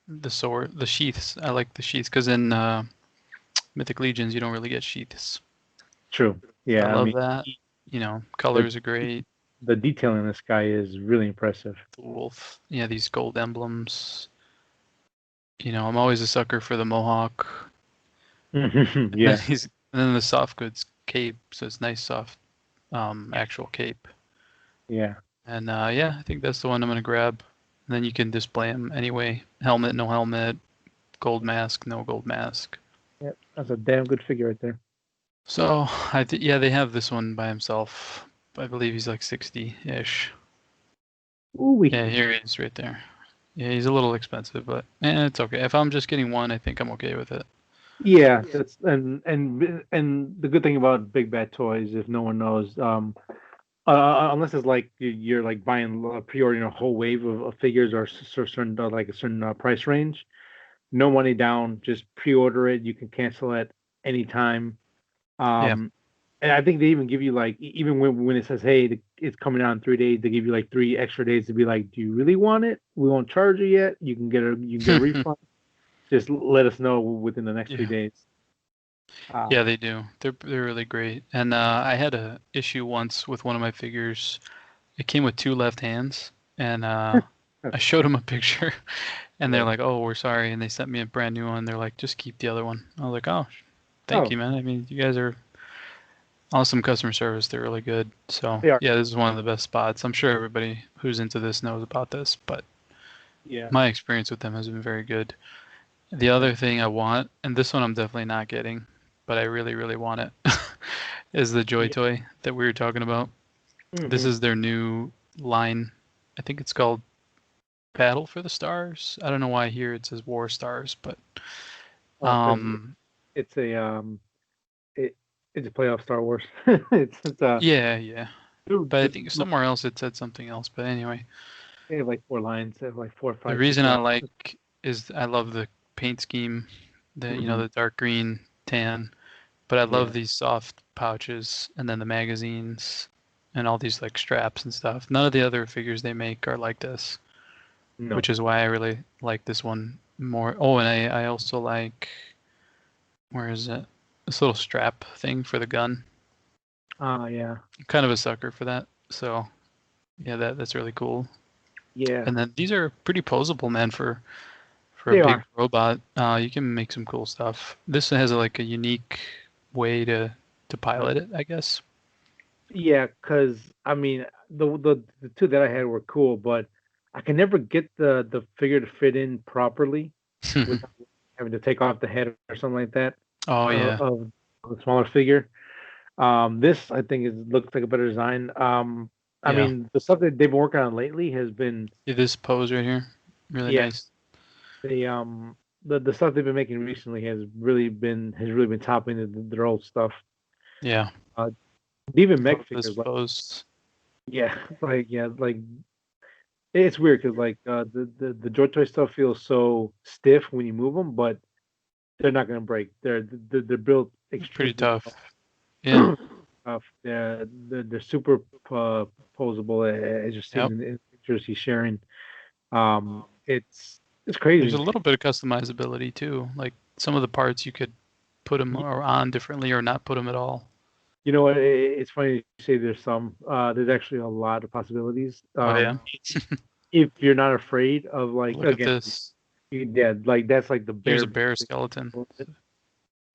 the sword, the sheaths. I like the sheaths because in Mythic Legions you don't really get sheaths. true. I Yeah, I love mean, that. the Colors are great. the detailing in this guy is really impressive. The wolf. Yeah, these gold emblems. I'm always a sucker for the mohawk. And then Yeah, the soft goods cape, so it's nice soft actual cape. yeah, And yeah, I think that's the one I'm gonna grab. And then you can display them anyway. Helmet, no helmet. Gold mask, no gold mask. yeah. That's a damn good figure right there. So yeah, they have this one by himself. I believe he's like 60-ish. Ooh wee. Yeah, here he is right there. Yeah, he's a little expensive, but it's okay. If I'm just getting one, I think I'm okay with it. Yeah, that's and the good thing about Big Bad Toys, if no one knows, unless it's like you're like buying pre-ordering a whole wave of figures or certain like a certain price range, no money down, just pre-order it. You can cancel at any time. Yeah, Um, and I think they even give you like even when it says hey it's coming out in 3 days, they give you like 3 extra days to be like, do you really want it? We won't charge you yet. You can get a refund. Just let us know within the next three yeah, days. yeah. Um, They do. They're really great. And I had a issue once with one of my figures. It came with two left hands, and I showed them a picture, and they're yeah. like, "Oh, we're sorry," and they sent me a brand new one. They're like, "Just keep the other one." I was like, "Oh, thank Oh, you, man. I mean, you guys are awesome customer service. They're really good." So they are. yeah, this is one of the best spots. I'm sure everybody who's into this knows about this, but Yeah. my experience with them has been very good. The Yeah. other thing I want, and this one I'm definitely not getting, but I really, really want it, is the Joy Yeah. Toy that we were talking about. This Hmm. is their new line. I think it's called Battle for the Stars. I don't know why here it says War Stars, but Oh, because um, it's a it it's a playoff Star Wars. It's yeah, yeah. But I the, think somewhere else it said something else. But anyway, they have like four lines. They have like four, the five, six reason I lines. like is I love the paint scheme, Hmm. the dark green, tan. But I love Yeah. these soft pouches and then the magazines and all these like straps and stuff. None of the other figures they make are like this, No. which is why I really like this one more. Oh, and I also like, where is it? This little strap thing for the gun. Yeah. I'm kind of a sucker for that. So yeah, that's really cool. Yeah. And then these are pretty posable, man, for a They big are. robot. You can make some cool stuff. This has like a unique way to pilot it, I guess. Yeah, because I mean the two that I had were cool, but I can never get the figure to fit in properly without having to take off the head or something like that Oh yeah, of a smaller figure. This I think is looks like a better design. I yeah. mean the stuff that they've been working on lately has been See this pose right here? Really yeah nice. the the stuff they've been making recently has really been topping their old stuff. Yeah. Uh, even Love mech this figures like pose. yeah like it's weird because like the Joy Toy stuff feels so stiff when you move them, but they're not gonna break. They're built Pretty extremely tough. Yeah. well. They're super posable as you're seeing Yep. in the pictures he's sharing. It's There's a crazy. little bit of customizability too. Like some of the parts you could put them on differently or not put them at all. You know what? It's funny you say there's some. There's actually a lot of possibilities. Oh yeah. If you're not afraid of like Look at again, this. yeah, like that's like the Here's bare a bear basic. skeleton.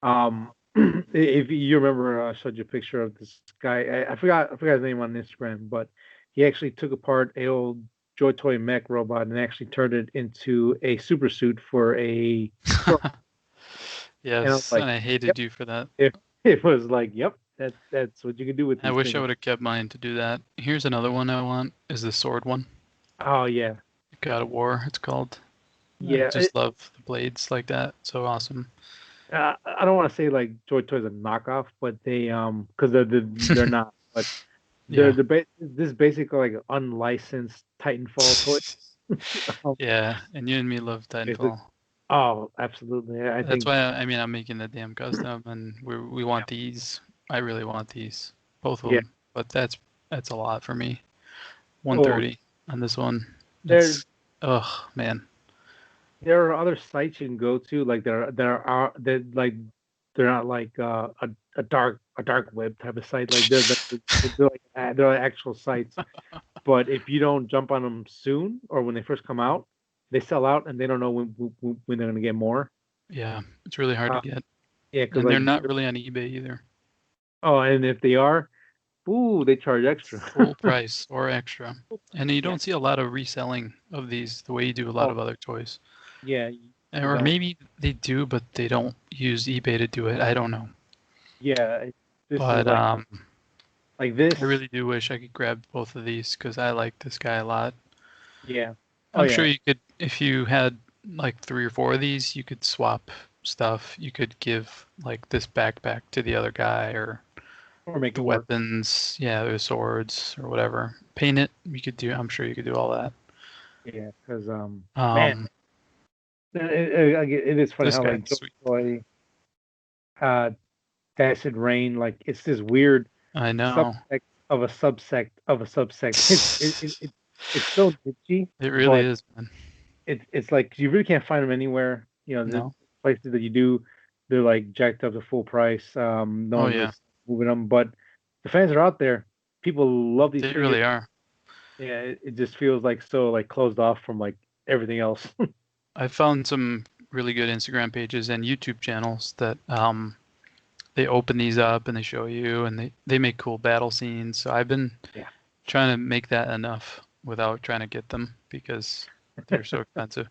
Um, if you remember, I showed you a picture of this guy. I forgot his name on Instagram, but he actually took apart a old Joy Toy mech robot and actually turned it into a super suit for a short. And I was Yes, like, and I yep. hated you for that. It was like, yep, that's what you can do with I these wish I things. would have kept mine to do that. Here's another one I want, is the sword one. Oh yeah, God of War, it's called. I yeah. just love the blades like that. So awesome. I don't want to say like Joy Toy's a knockoff, but they because they're not, but they're Yeah. this basically like unlicensed Titanfall toy. Um, Yeah, and you and me love it's a, Titanfall. oh, absolutely. I That's think why I mean I'm making the damn custom, and we yeah, want these. I really want these, both of yeah. them. But that's a lot for me. Oh, 130 on this one. there It's oh man. there are other sites you can go to like that like they're not like a dark web type of site. Like they're like actual sites. But if you don't jump on them soon or when they first come out, they sell out and they don't know when they're gonna get more. Yeah, it's really hard to Uh, get. yeah, because And they're like not really on eBay either. oh, and if they are, ooh, they charge extra. Full price or extra. And you Yeah. don't see a lot of reselling of these the way you do a lot Oh, of other toys. yeah. You Or don't. maybe they do, but they don't use eBay to do it. I don't know. Yeah. This is But like I this. really do wish I could grab both of these because I like this guy a lot. Yeah. Oh I'm sure yeah. you could, if you had like 3 or 4 of these, you could swap stuff. You could give like this backpack to the other guy or Or make it the work. weapons, yeah, the swords or whatever. Paint it. You could do. I'm sure you could do all that. Yeah. Because man, Um, it is funny this how guy's like sweet. Joy, uh, Acid Rain, like it's this weird I know. subsect of a subsect of a subsect. It's so niche, It really but is, man. it's like you really can't find them anywhere. You know, the No. places that you do, they're like jacked up to full price. No Oh one's really yeah, moving them, but the fans are out there. People love these they figures. really are. Yeah, it just feels like so like closed off from like everything else. I found some really good Instagram pages and YouTube channels that they open these up and they show you and they make cool battle scenes. So I've been Yeah. trying to make that enough without trying to get them because they're so expensive.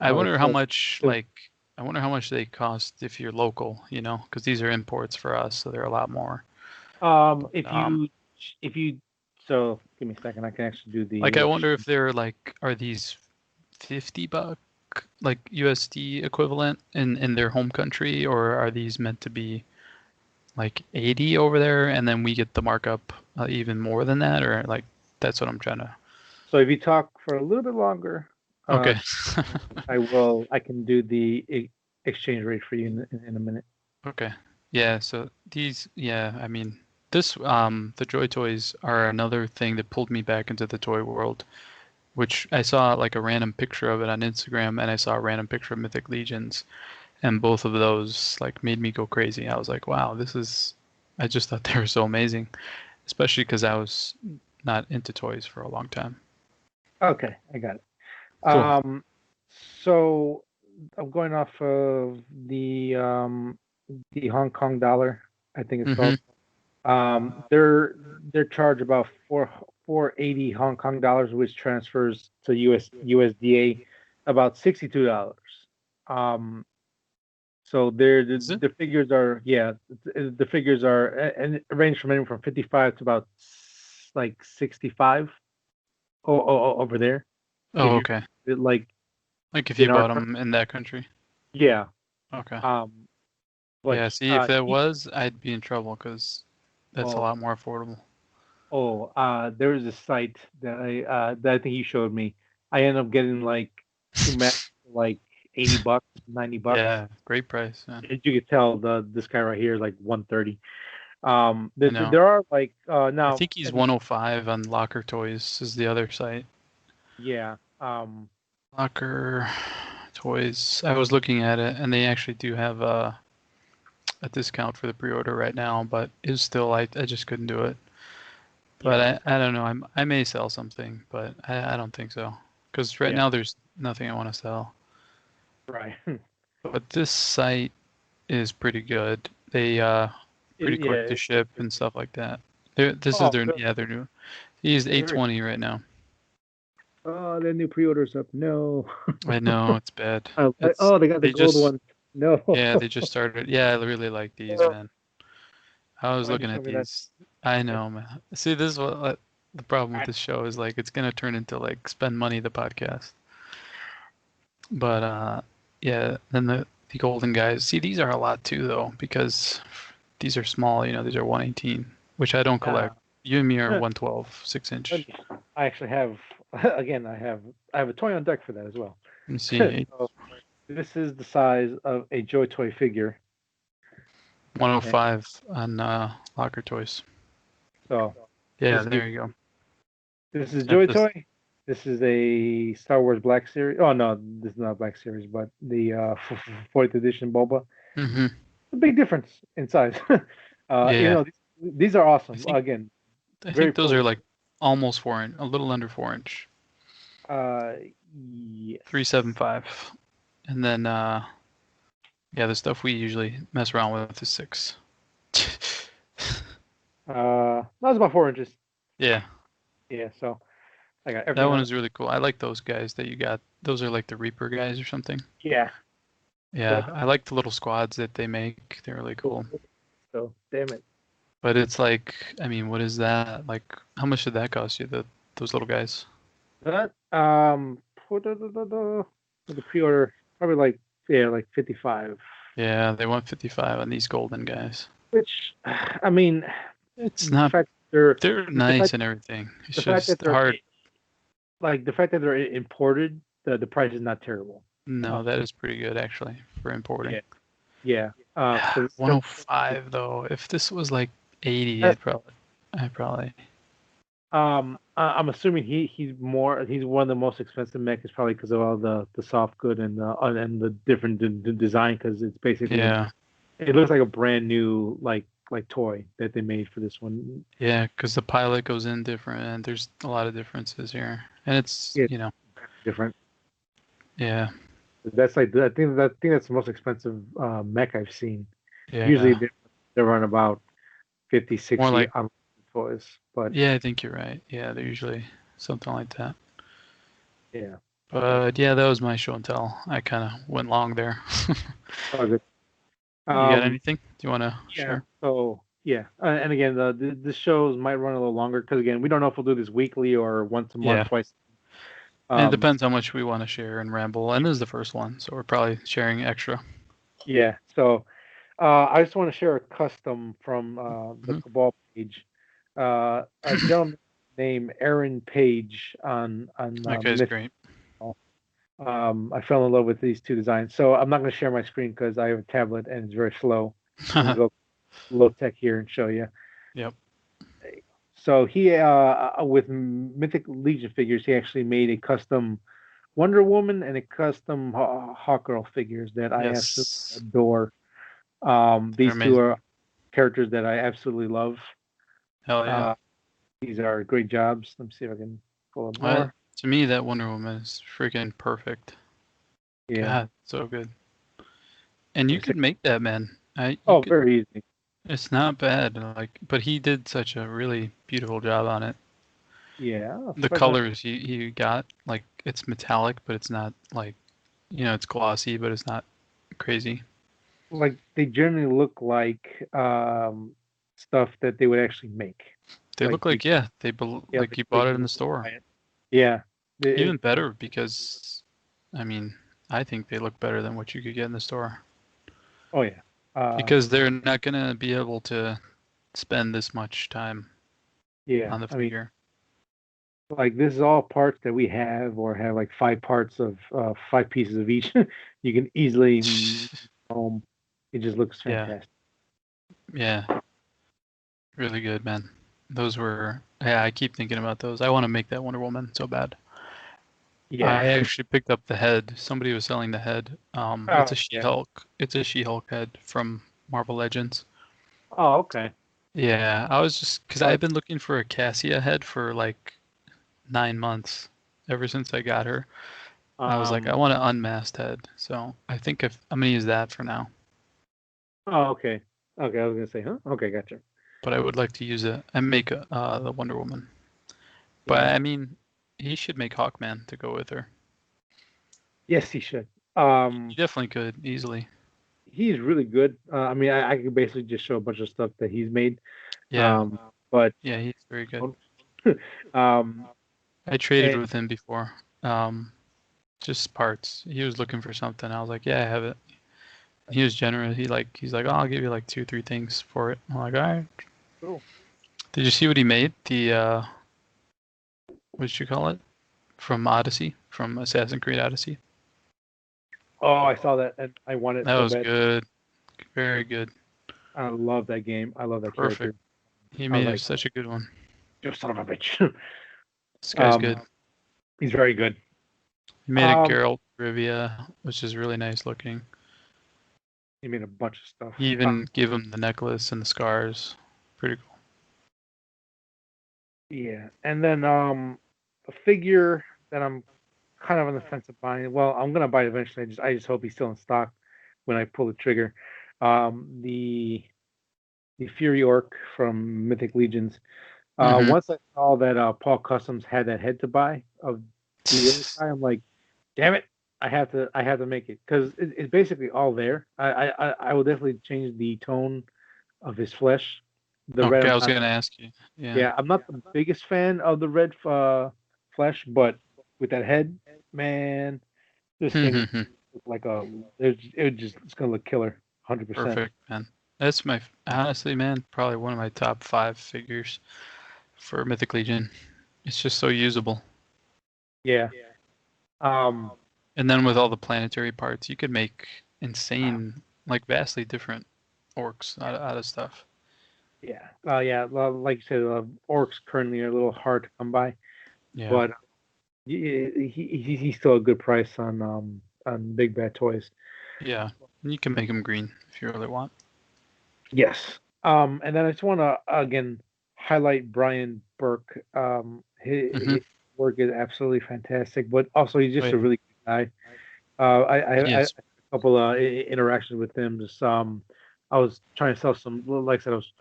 I Oh, it's wonder how so much expensive. like I wonder how much they cost if you're local, because these are imports for us, so they're a lot more. If Um, you so give me a second, I can actually do like I the wonder if they're like are these $50 like USD equivalent in their home country or are these meant to be like 80 over there and then we get the markup even more than that or like that's what I'm trying to. so if you talk for a little bit longer, Okay. I can do the exchange rate for you in a minute. Okay. Yeah, so these yeah, I mean this the Joy Toys are another thing that pulled me back into the toy world, which I saw like a random picture of it on Instagram and I saw a random picture of Mythic Legions and both of those like made me go crazy. I was like, wow, this is I just thought they were so amazing, especially because I was not into toys for a long time. Okay, I got it. Cool. Um, so I'm going off of the Hong Kong dollar, I think it's Mm-hmm. called. They're charged about 480 Hong Kong dollars, which transfers to USDA about $62. Um, so Is it? the figures are yeah the figures are and it range from anywhere from 55 to about like 65 over there if Oh, you okay. like Like if you in our bought them in that country. yeah Okay. um but Yeah, see, if that was, I'd be in trouble because that's a oh lot more affordable. there was a site that I think you showed me. I ended up getting like two mats for like $80, $90. Yeah, great price. Yeah, As you could tell, this guy right here is like 130. I know. There are like I now think he's 105 on Locker Toys is the other site. yeah Locker Toys. I was looking at it, and they actually do have a discount for the pre-order right now, but it's still I just couldn't do it. But Yeah. I don't know. I may sell something, but I don't think so. Because right Yeah. now there's nothing I want to sell. Right. But this site is pretty good. They pretty Yeah. quick to ship and stuff like that. This is Oh, their good. yeah their new. They used They're very. 820 right now. Oh, their new pre-orders up. No. I know it's bad. It's Oh, they got the they gold just one. No. yeah they just started. Yeah, I really like these, man. I was Why'd you looking show at me that? these. I know, man. See, this is what the problem with this show is like it's gonna turn into like spend money the podcast. But yeah, then the golden guys. See, these are a lot too though because these are small. You know, these are 118, which I don't Uh, collect. You and me are uh, 112, let 6 inch. me- I actually have. Again, I have a toy on deck for that as well. Let me see, So this is the size of a Joy Toy figure. And 105 on Locker Toys. so Yeah, this there gives you go. this is At Joy this. Toy. This is a Star Wars Black Series. Oh no, this is not Black Series, but the fourth edition Boba. Hmm. A big difference in size. Yeah, These are I awesome. think Again, I very think those are pro. like almost 4 inch, a little under 4 inch, Uh, yes. 375, and then yeah, the stuff we usually mess around with is 6. That was about 4 inches. Yeah, Yeah, so I got that everything one on. is really cool. I like those guys that you got. Those are like the Reaper guys or something. Yeah. Yeah, I like the little squads that they make. They're really cool. So damn it. But it's like, I mean, what is that? Like, how much did that cost you? Those little guys? That for the pre-order probably like yeah like 55. Yeah, they want 55 on these golden guys. Which I mean It's the not. fact they're They're the nice fact and everything. It's the fact that just they're hard. like the fact that they're imported the price is not terrible. Uh, No, that is pretty good actually for importing. yeah. Yeah. Yeah, Because 105 though. If this was like 80, I'd probably. I'm assuming he's one of the most expensive mechs probably because of all the soft good and the different design because it's basically Yeah, it looks like a brand new like toy that they made for this one. yeah, because the pilot goes in different, and there's a lot of differences here, and it's Yeah, different. yeah, That's like I think that's the most expensive mech I've seen. Usually yeah, they run about 50, more 60 like on toys, but yeah. I think you're right. Yeah, they're usually something like that. yeah, but But yeah, that was my show and tell. I kind of went long there. all good. You got Um, anything you want to yeah. share? So yeah, and again, the shows might run a little longer because again, we don't know if we'll do this weekly or once a month, Yeah, twice. and it Um, depends how much we want to share and ramble. And this is the first one, so we're probably sharing extra. yeah. So I just want to share a custom from the Hmm. Cabal page. A gentleman named Aaron Page on That guy's Myth. great. I fell in love with these two designs. So I'm not going to share my screen because I have a tablet and it's very slow. Let me go low tech here and show you. Yep. So he, with Mythic Legion figures, he actually made a custom Wonder Woman and a custom Hawkgirl figures that I absolutely Yes, adore. they're These two amazing. are characters that I absolutely love. Hell yeah. Uh, these are great jobs. Let me see if I can pull up Uh, more. to me, that Wonder Woman is freaking perfect. Yeah. God, so good. And you could make that, man. You Oh, could. very easy. It's not bad. Like, but he did such a really beautiful job on it. Yeah. I'll see The if I can- colors he got, like, it's metallic, but it's not like, it's glossy, but it's not crazy. Like they generally look like stuff that they would actually make. They Like look you, like, yeah, yeah, like you like bought it you in the would store. buy it. Yeah. Even better because, I mean, I think they look better than what you could get in the store Oh yeah. because they're not gonna be able to spend this much time Yeah. on the I mean, figure. like this is all parts that we have or have like five parts of five pieces of each. You can easily home. It just looks Yeah, fantastic. yeah, really good, man. Those were, yeah, I keep thinking about those. I want to make that Wonder Woman so bad. I Yeah. actually picked up the head. Somebody was selling the head. It's a Oh, yeah. She-Hulk. It's a She-Hulk head from Marvel Legends. Oh, okay. Yeah, I was just because Uh, I've been looking for a Cassia head for like 9 months, ever since I got her. I was like, I um. want an unmasked head, so I think I'm gonna use that for now. Oh, okay. Okay, I was gonna say, huh? Okay, gotcha. But I would like to use it and make the Wonder Woman. But Yeah. I mean, he should make Hawkman to go with her. Yes, he should. You definitely could easily. He's really good. I mean, I could basically just show a bunch of stuff that he's made. Yeah, But yeah, he's very good. um, I traded and with him before. Um, just parts. He was looking for something. I was like, yeah, I have it. He was generous. He's like, oh, I'll give you like 2, 3 things for it. I'm like, all right. cool. Did you see what he made? The what did you call it? From Odyssey, from Assassin's Creed Odyssey. Oh, I saw that and I want it That so was bad. good. Very good. I love that game. I love that Perfect. character. He I was made it like, such a good one. you son of a bitch. This guy's um, good. he's very good. He made a Um, Geralt Rivia, which is really nice looking. he made a bunch of stuff. He even gave him the necklace and the scars. Pretty cool. Yeah, and then a figure that I'm kind of on the fence of buying. Well, I'm gonna buy it eventually. I just hope he's still in stock when I pull the trigger. The Fury Orc from Mythic Legions. Mm-hmm. Once I saw that Paul Customs had that head to buy of the other guy, I'm like, damn it, I have to make it because it's basically all there. I will definitely change the tone of his flesh. The red, Okay, I'm I was not. gonna ask you. Yeah. Yeah, I'm not the biggest fan of the red flesh, but with that head, man, this thing look like it's gonna look killer, 100%. Perfect, man. That's honestly, man, probably one of my top 5 figures for Mythic Legion. It's just so usable. Yeah. Um. And then with all the planetary parts, you could make insane, like vastly different orcs out of stuff. Yeah. Yeah. Like you said, orcs currently are a little hard to come by, Yeah. but he's still a good price on Big Bad Toys. Yeah. And you can make them green if you really want. Yes. And then I just want to again highlight Brian Burke. Mm-hmm. His work is absolutely fantastic, but also he's Oh just a yeah. really good guy. I had Yes. a couple interactions with him. Just I was trying to sell some, like I said, I was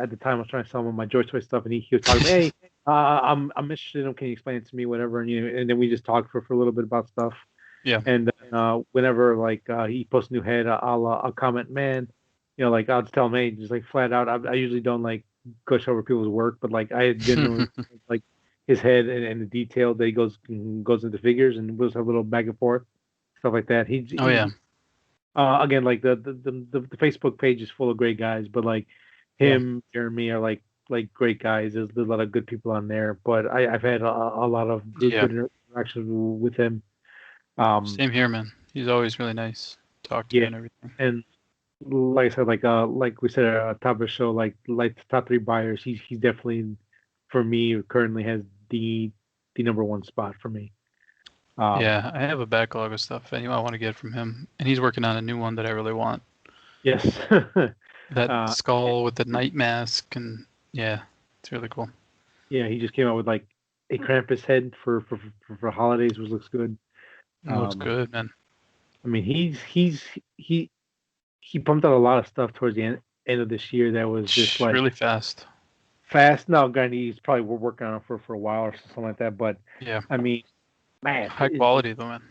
at the time I was trying to sell him my Joy Toy stuff, and he was talking to me, hey, I'm interested in him. Can you explain it to me, whatever? And then we just talked for a little bit about stuff. Yeah. And whenever like he posts a new head, I'll comment, man, like I'll just tell him, hey, just like flat out. I usually don't like gush over people's work, but like I genuinely like his head and the detail that he goes into figures, and we'll have a little back and forth stuff like that. Oh yeah. Again, like the Facebook page is full of great guys, but like Yeah. him, Jeremy are like great guys. There's a lot of good people on there, but I've had a lot of Yeah. good interactions with him. Um, Same here, man. He's always really nice. Talk to yeah, and everything. and like I said, like we said at the top of the show, like the top three buyers, he's definitely for me currently has the number one spot for me. Um, Yeah, I have a backlog of stuff anyway I want to get from him, and he's working on a new one that I really want. yes. That uh, skull with the night mask, and yeah, it's really cool. yeah, he just came out with like a Krampus head for holidays, which looks good. It looks Um, good, man. I mean, he he pumped out a lot of stuff towards the end of this year that was just like Really fast. fast. No, granted, he's probably working on it for a while or something like that. But Yeah, I mean, man, high quality though, man.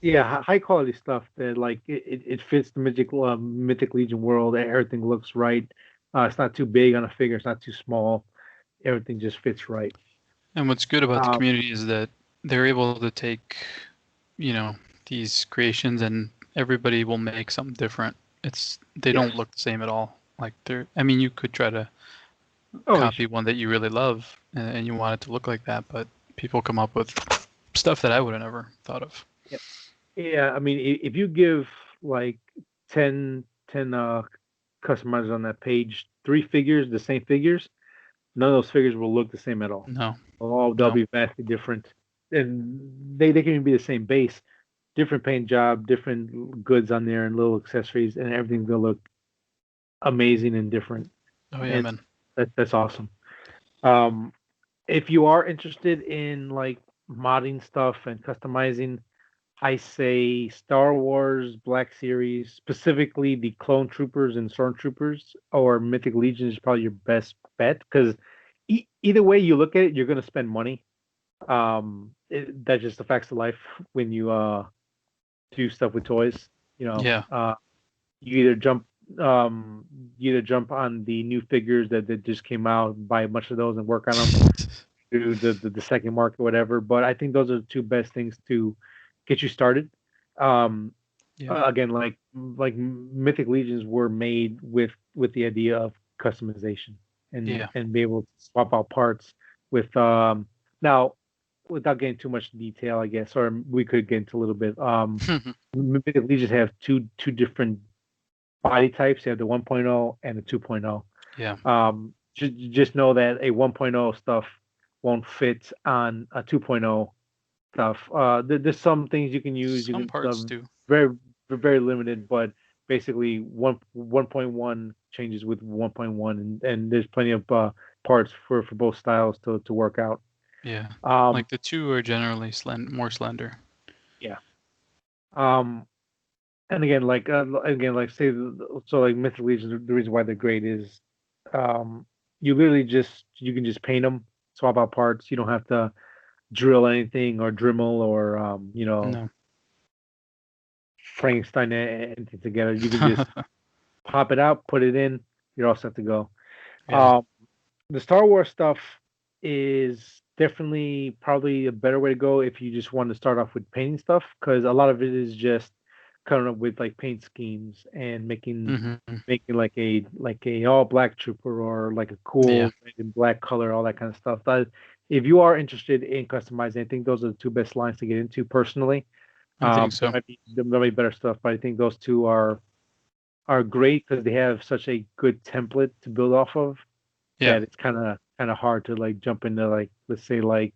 yeah, high quality stuff that like it fits the Mythic Legion world. Everything looks right. It's not too big on a figure. It's not too small. Everything just fits right. And what's good about the Um, community is that they're able to take, you know, these creations and everybody will make something different. They yes. don't look the same at all. Like I mean, you could try to Oh, copy one that you really love and you want it to look like that, but people come up with stuff that I would have never thought of. yeah. Yeah. I mean, if you give like 10 customizers on that page, three figures, the same figures, none of those figures will look the same at all. No, They'll no. be vastly different. they can even be the same base, different paint job, different goods on there, and little accessories, and everything's gonna look amazing and different. Oh yeah, And man. that's awesome. Um, if you are interested in like modding stuff and customizing, I say Star Wars Black Series, specifically the Clone Troopers and Stormtroopers or Mythic Legion is probably your best bet because either way you look at it, you're gonna spend money. That's just the facts of life when you do stuff with toys. You know, Yeah. you either jump um you either jump on the new figures that just came out, buy a bunch of those and work on them, do the second market, whatever. But I think those are the two best things to get you started. Um, Yeah. Again, like Mythic Legions were made with the idea of customization Yeah. and be able to swap out parts with now without getting too much detail, I guess, or we could get into a little bit. Mythic Legions have two different body types. They have the 1.0 and the 2.0. Yeah. Just know that a 1.0 stuff won't fit on a 2.0 stuff. There's some things you can use. You Some can parts do. very very limited, but basically 1.1 changes with 1.1, and there's plenty of parts for both styles to work out. Yeah. Um, Like the two are generally more slender. yeah. Um, and again, like say so like Mythic Legion, the reason why they're great is um, you can just paint them, swap out parts. You don't have to drill anything or Dremel or No. Frankenstein anything together. You can just pop it out, put it in, you're all set to go. Yeah. Um, the Star Wars stuff is definitely probably a better way to go if you just want to start off with painting stuff, because a lot of it is just coming up with like paint schemes and Hmm. making like a all black trooper or like a Yeah. cool red and black color, all that kind of stuff. But if you are interested in customizing, I think those are the two best lines to get into personally. I think so. There might be better stuff, but I think those two are great because they have such a good template to build off of Yeah. that it's kind of hard to like jump into like let's say like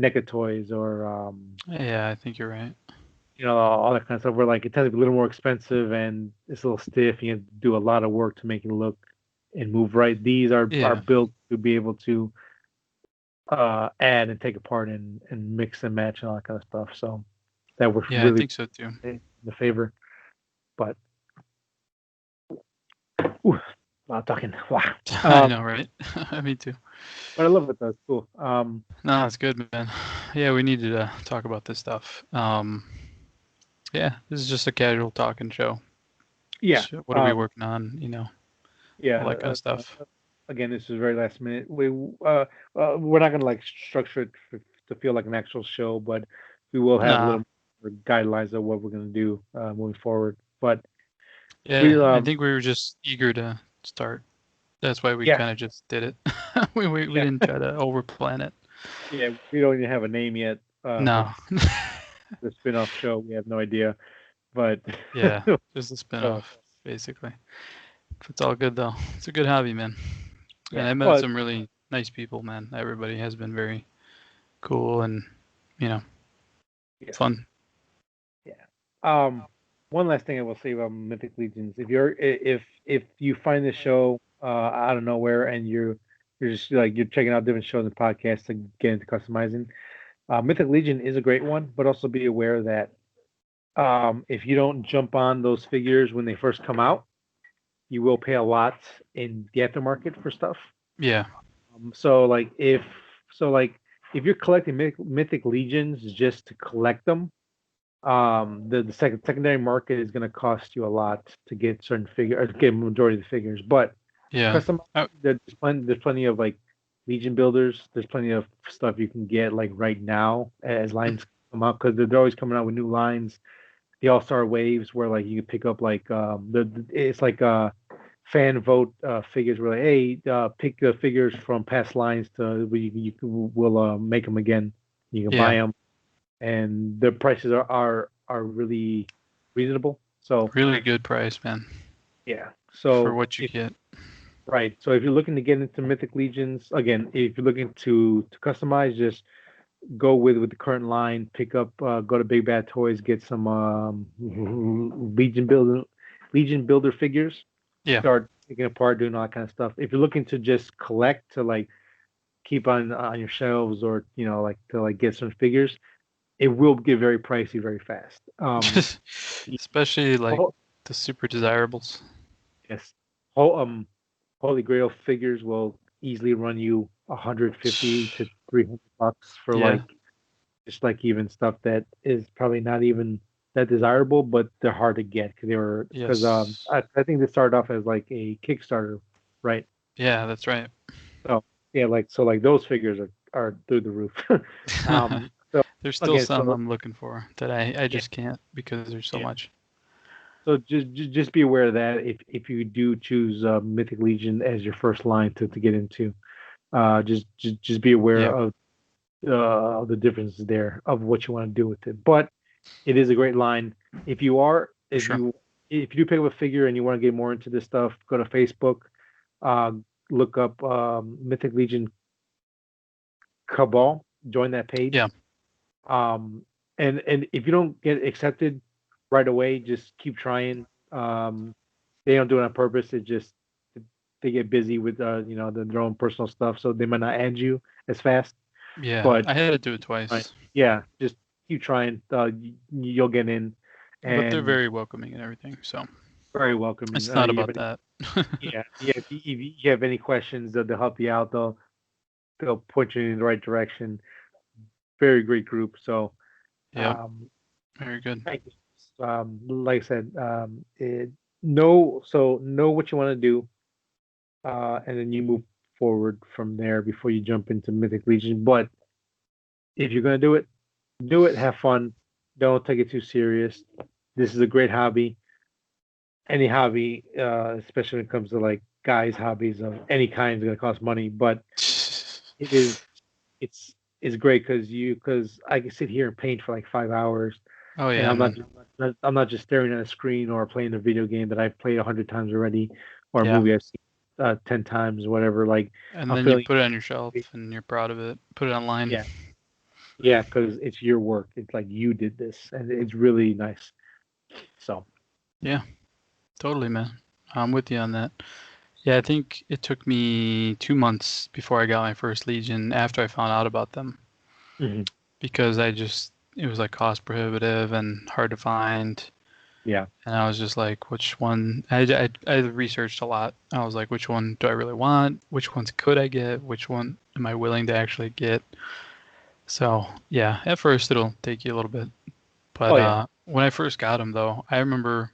NECA toys or Yeah, I think you're right. all that kind of stuff where like it tends to be a little more expensive and it's a little stiff. You have to do a lot of work to make it look and move right. These are Yeah. built to be able to add and take apart and mix and match and all that kind of stuff. So that works Yeah, I really think so too. in the favor. But ooh, a lot of talking. Wow. I know, right? Me too. But I love it though. It's cool. No, it's good, man. Yeah, we needed to talk about this stuff. Yeah, this is just a casual talking show. Yeah. So what are we working on? All Yeah. that kind of stuff. Again, this is very last minute. We're not gonna like structure it to feel like an actual show, but we will have a Nah. little more guidelines of what we're gonna do moving forward. But we Yeah, I think we were just eager to start. That's why we yeah kind of just did it. We yeah didn't try to overplan it. yeah we don't even have a name yet for No. the spin-off show. We have no idea, but Yeah, just a so spin-off, basically. It's all good though. It's a good hobby, man. And yeah. I met Well, some really nice people, man. Everybody has been very cool and, you know, yes. fun. Yeah. One last thing I will say about Mythic Legions: if you find the show out of nowhere and you're just like you're checking out different shows and podcasts to get into customizing, Mythic Legion is a great one, but also be aware that if you don't jump on those figures when they first come out, you will pay a lot in the aftermarket for stuff. Yeah. So like if you're collecting Mythic Legions just to collect them, the secondary market is going to cost you a lot to get certain figure or to get majority of the figures. But Yeah. custom Oh, there's plenty of like Legion builders. There's plenty of stuff you can get like right now as lines come up because they're always coming out with new lines. The All Star waves where like you can pick up like it's like fan vote figures where like hey pick the figures from past lines to where we'll make them again. You can buy yeah. them and the prices are really reasonable. So Really good price, man, yeah. for So what you if get. right, so if you're looking to get into Mythic Legions again, if you're looking to customize, just go with the current line. Pick up, go to Big Bad Toys, get some Legion Builder figures. Yeah. Start taking apart, doing all that kind of stuff. If you're looking to just collect to like keep on your shelves or like to like get some figures, it will get very pricey very fast. Especially like Oh, the super desirables. yes. Holy Grail figures will easily run you 150 to $300 for Yeah. like just like even stuff that is probably not even that desirable, but they're hard to get because Yes. I think they started off as like a Kickstarter, right? Yeah, that's right. So yeah, like those figures are through the roof. So There's still again, some so I'm looking for that I yeah, just can't because there's so yeah. much. So just be aware of that if you do choose Mythic Legion as your first line to get into, just be aware Yeah, of the differences there of what you want to do with it. But it is a great line. If you are, for sure. if you do pick up a figure and you want to get more into this stuff, go to Facebook, uh, look up Mythic Legion Cabal, join that Yeah. page. Um, and if you don't get accepted right away, just keep trying. They don't do it on purpose. It just they get busy with their own personal stuff, so they might not add you as fast. Yeah. But I had to do it right, twice. yeah, just keep trying. You'll get in, But they're and very welcoming and everything. So very welcoming. it's not You have about any, that. yeah. If you have any questions, they'll help you out. They'll point you in the right direction. Very great group. So, Yep. um, Very good. thank you. Like I said, know what you want to do, and then you move forward from there before you jump into Mythic Legion. But if you're gonna do it, have fun. Don't take it too serious. This is a great hobby. Any hobby, especially when it comes to like guys' hobbies of any kind, is gonna cost money. But it is it's it's great because I can sit here and paint for like 5 hours, Oh and yeah, man. I'm not just staring at a screen or playing a video game that I've played 100 times already, or a Yeah. movie I've seen 10 times, whatever. Like And I'm then you feeling, put it on your shelf and you're proud of it. Put it online. yeah, yeah, because it's your work. It's like you did this, and it's really nice. So Yeah, totally, man. I'm with you on that. Yeah, I think it took me 2 months before I got my first Legion after I found out about them mhm, because it was like cost prohibitive and hard to find. yeah, And I was just like, which one? I researched a lot. I was like, which one do I really want? Which ones could I get? Which one am I willing to actually get? So yeah, at first it'll take you a little bit. But oh yeah, when I first got them, though, I remember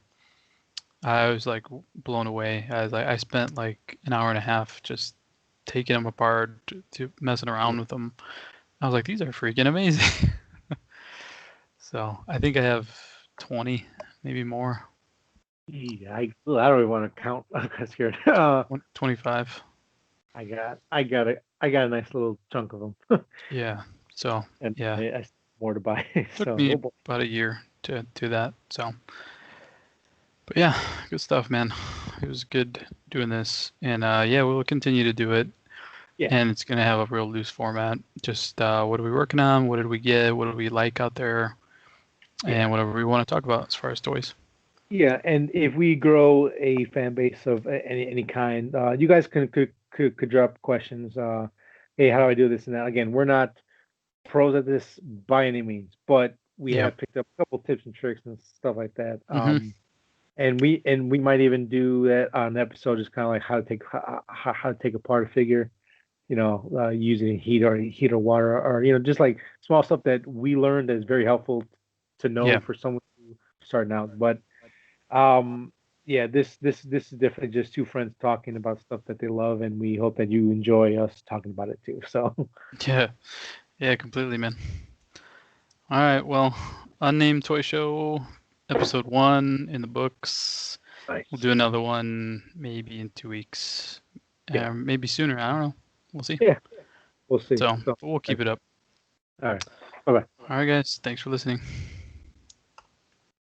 I was like blown away. I spent like an hour and a half just taking them apart, to messing around with them. I was like, these are freaking amazing. So I think I have 20, maybe more, yeah. I don't even want to count. I'm kind of scared. 25. I got a nice little chunk of them, Yeah. So and yeah, I still have more to buy. took So me oh boy. about a year to do that. So, but yeah, good stuff, man. It was good doing this, and yeah, we'll continue to do it. Yeah, And it's gonna have a real loose format. Just what are we working on? What did we get? What do we like out there? yeah. And whatever we want to talk about as far as toys. Yeah, and if we grow a fan base of any kind, you guys could drop questions. Hey, how do I do this and that? Again, we're not pros at this by any means, but we Yep. have picked up a couple tips and tricks and stuff like that. Mm-hmm. And we might even do that on an episode, just kind of like how to take apart a figure, using heat or water, or just like small stuff that we learned that is very helpful to know Yeah. for someone who's starting out. But um, yeah, this is definitely just two friends talking about stuff that they love, and we hope that you enjoy us talking about it too. So, Yeah. Yeah. Completely, man. All right. Well, Unnamed Toy Show, episode 1 in the books. We'll nice. do another one maybe in 2 weeks, Yeah, maybe sooner. I don't know. We'll see. yeah, we'll see. So, So, but we'll keep it up. all right, bye bye. All right, guys. Thanks for listening.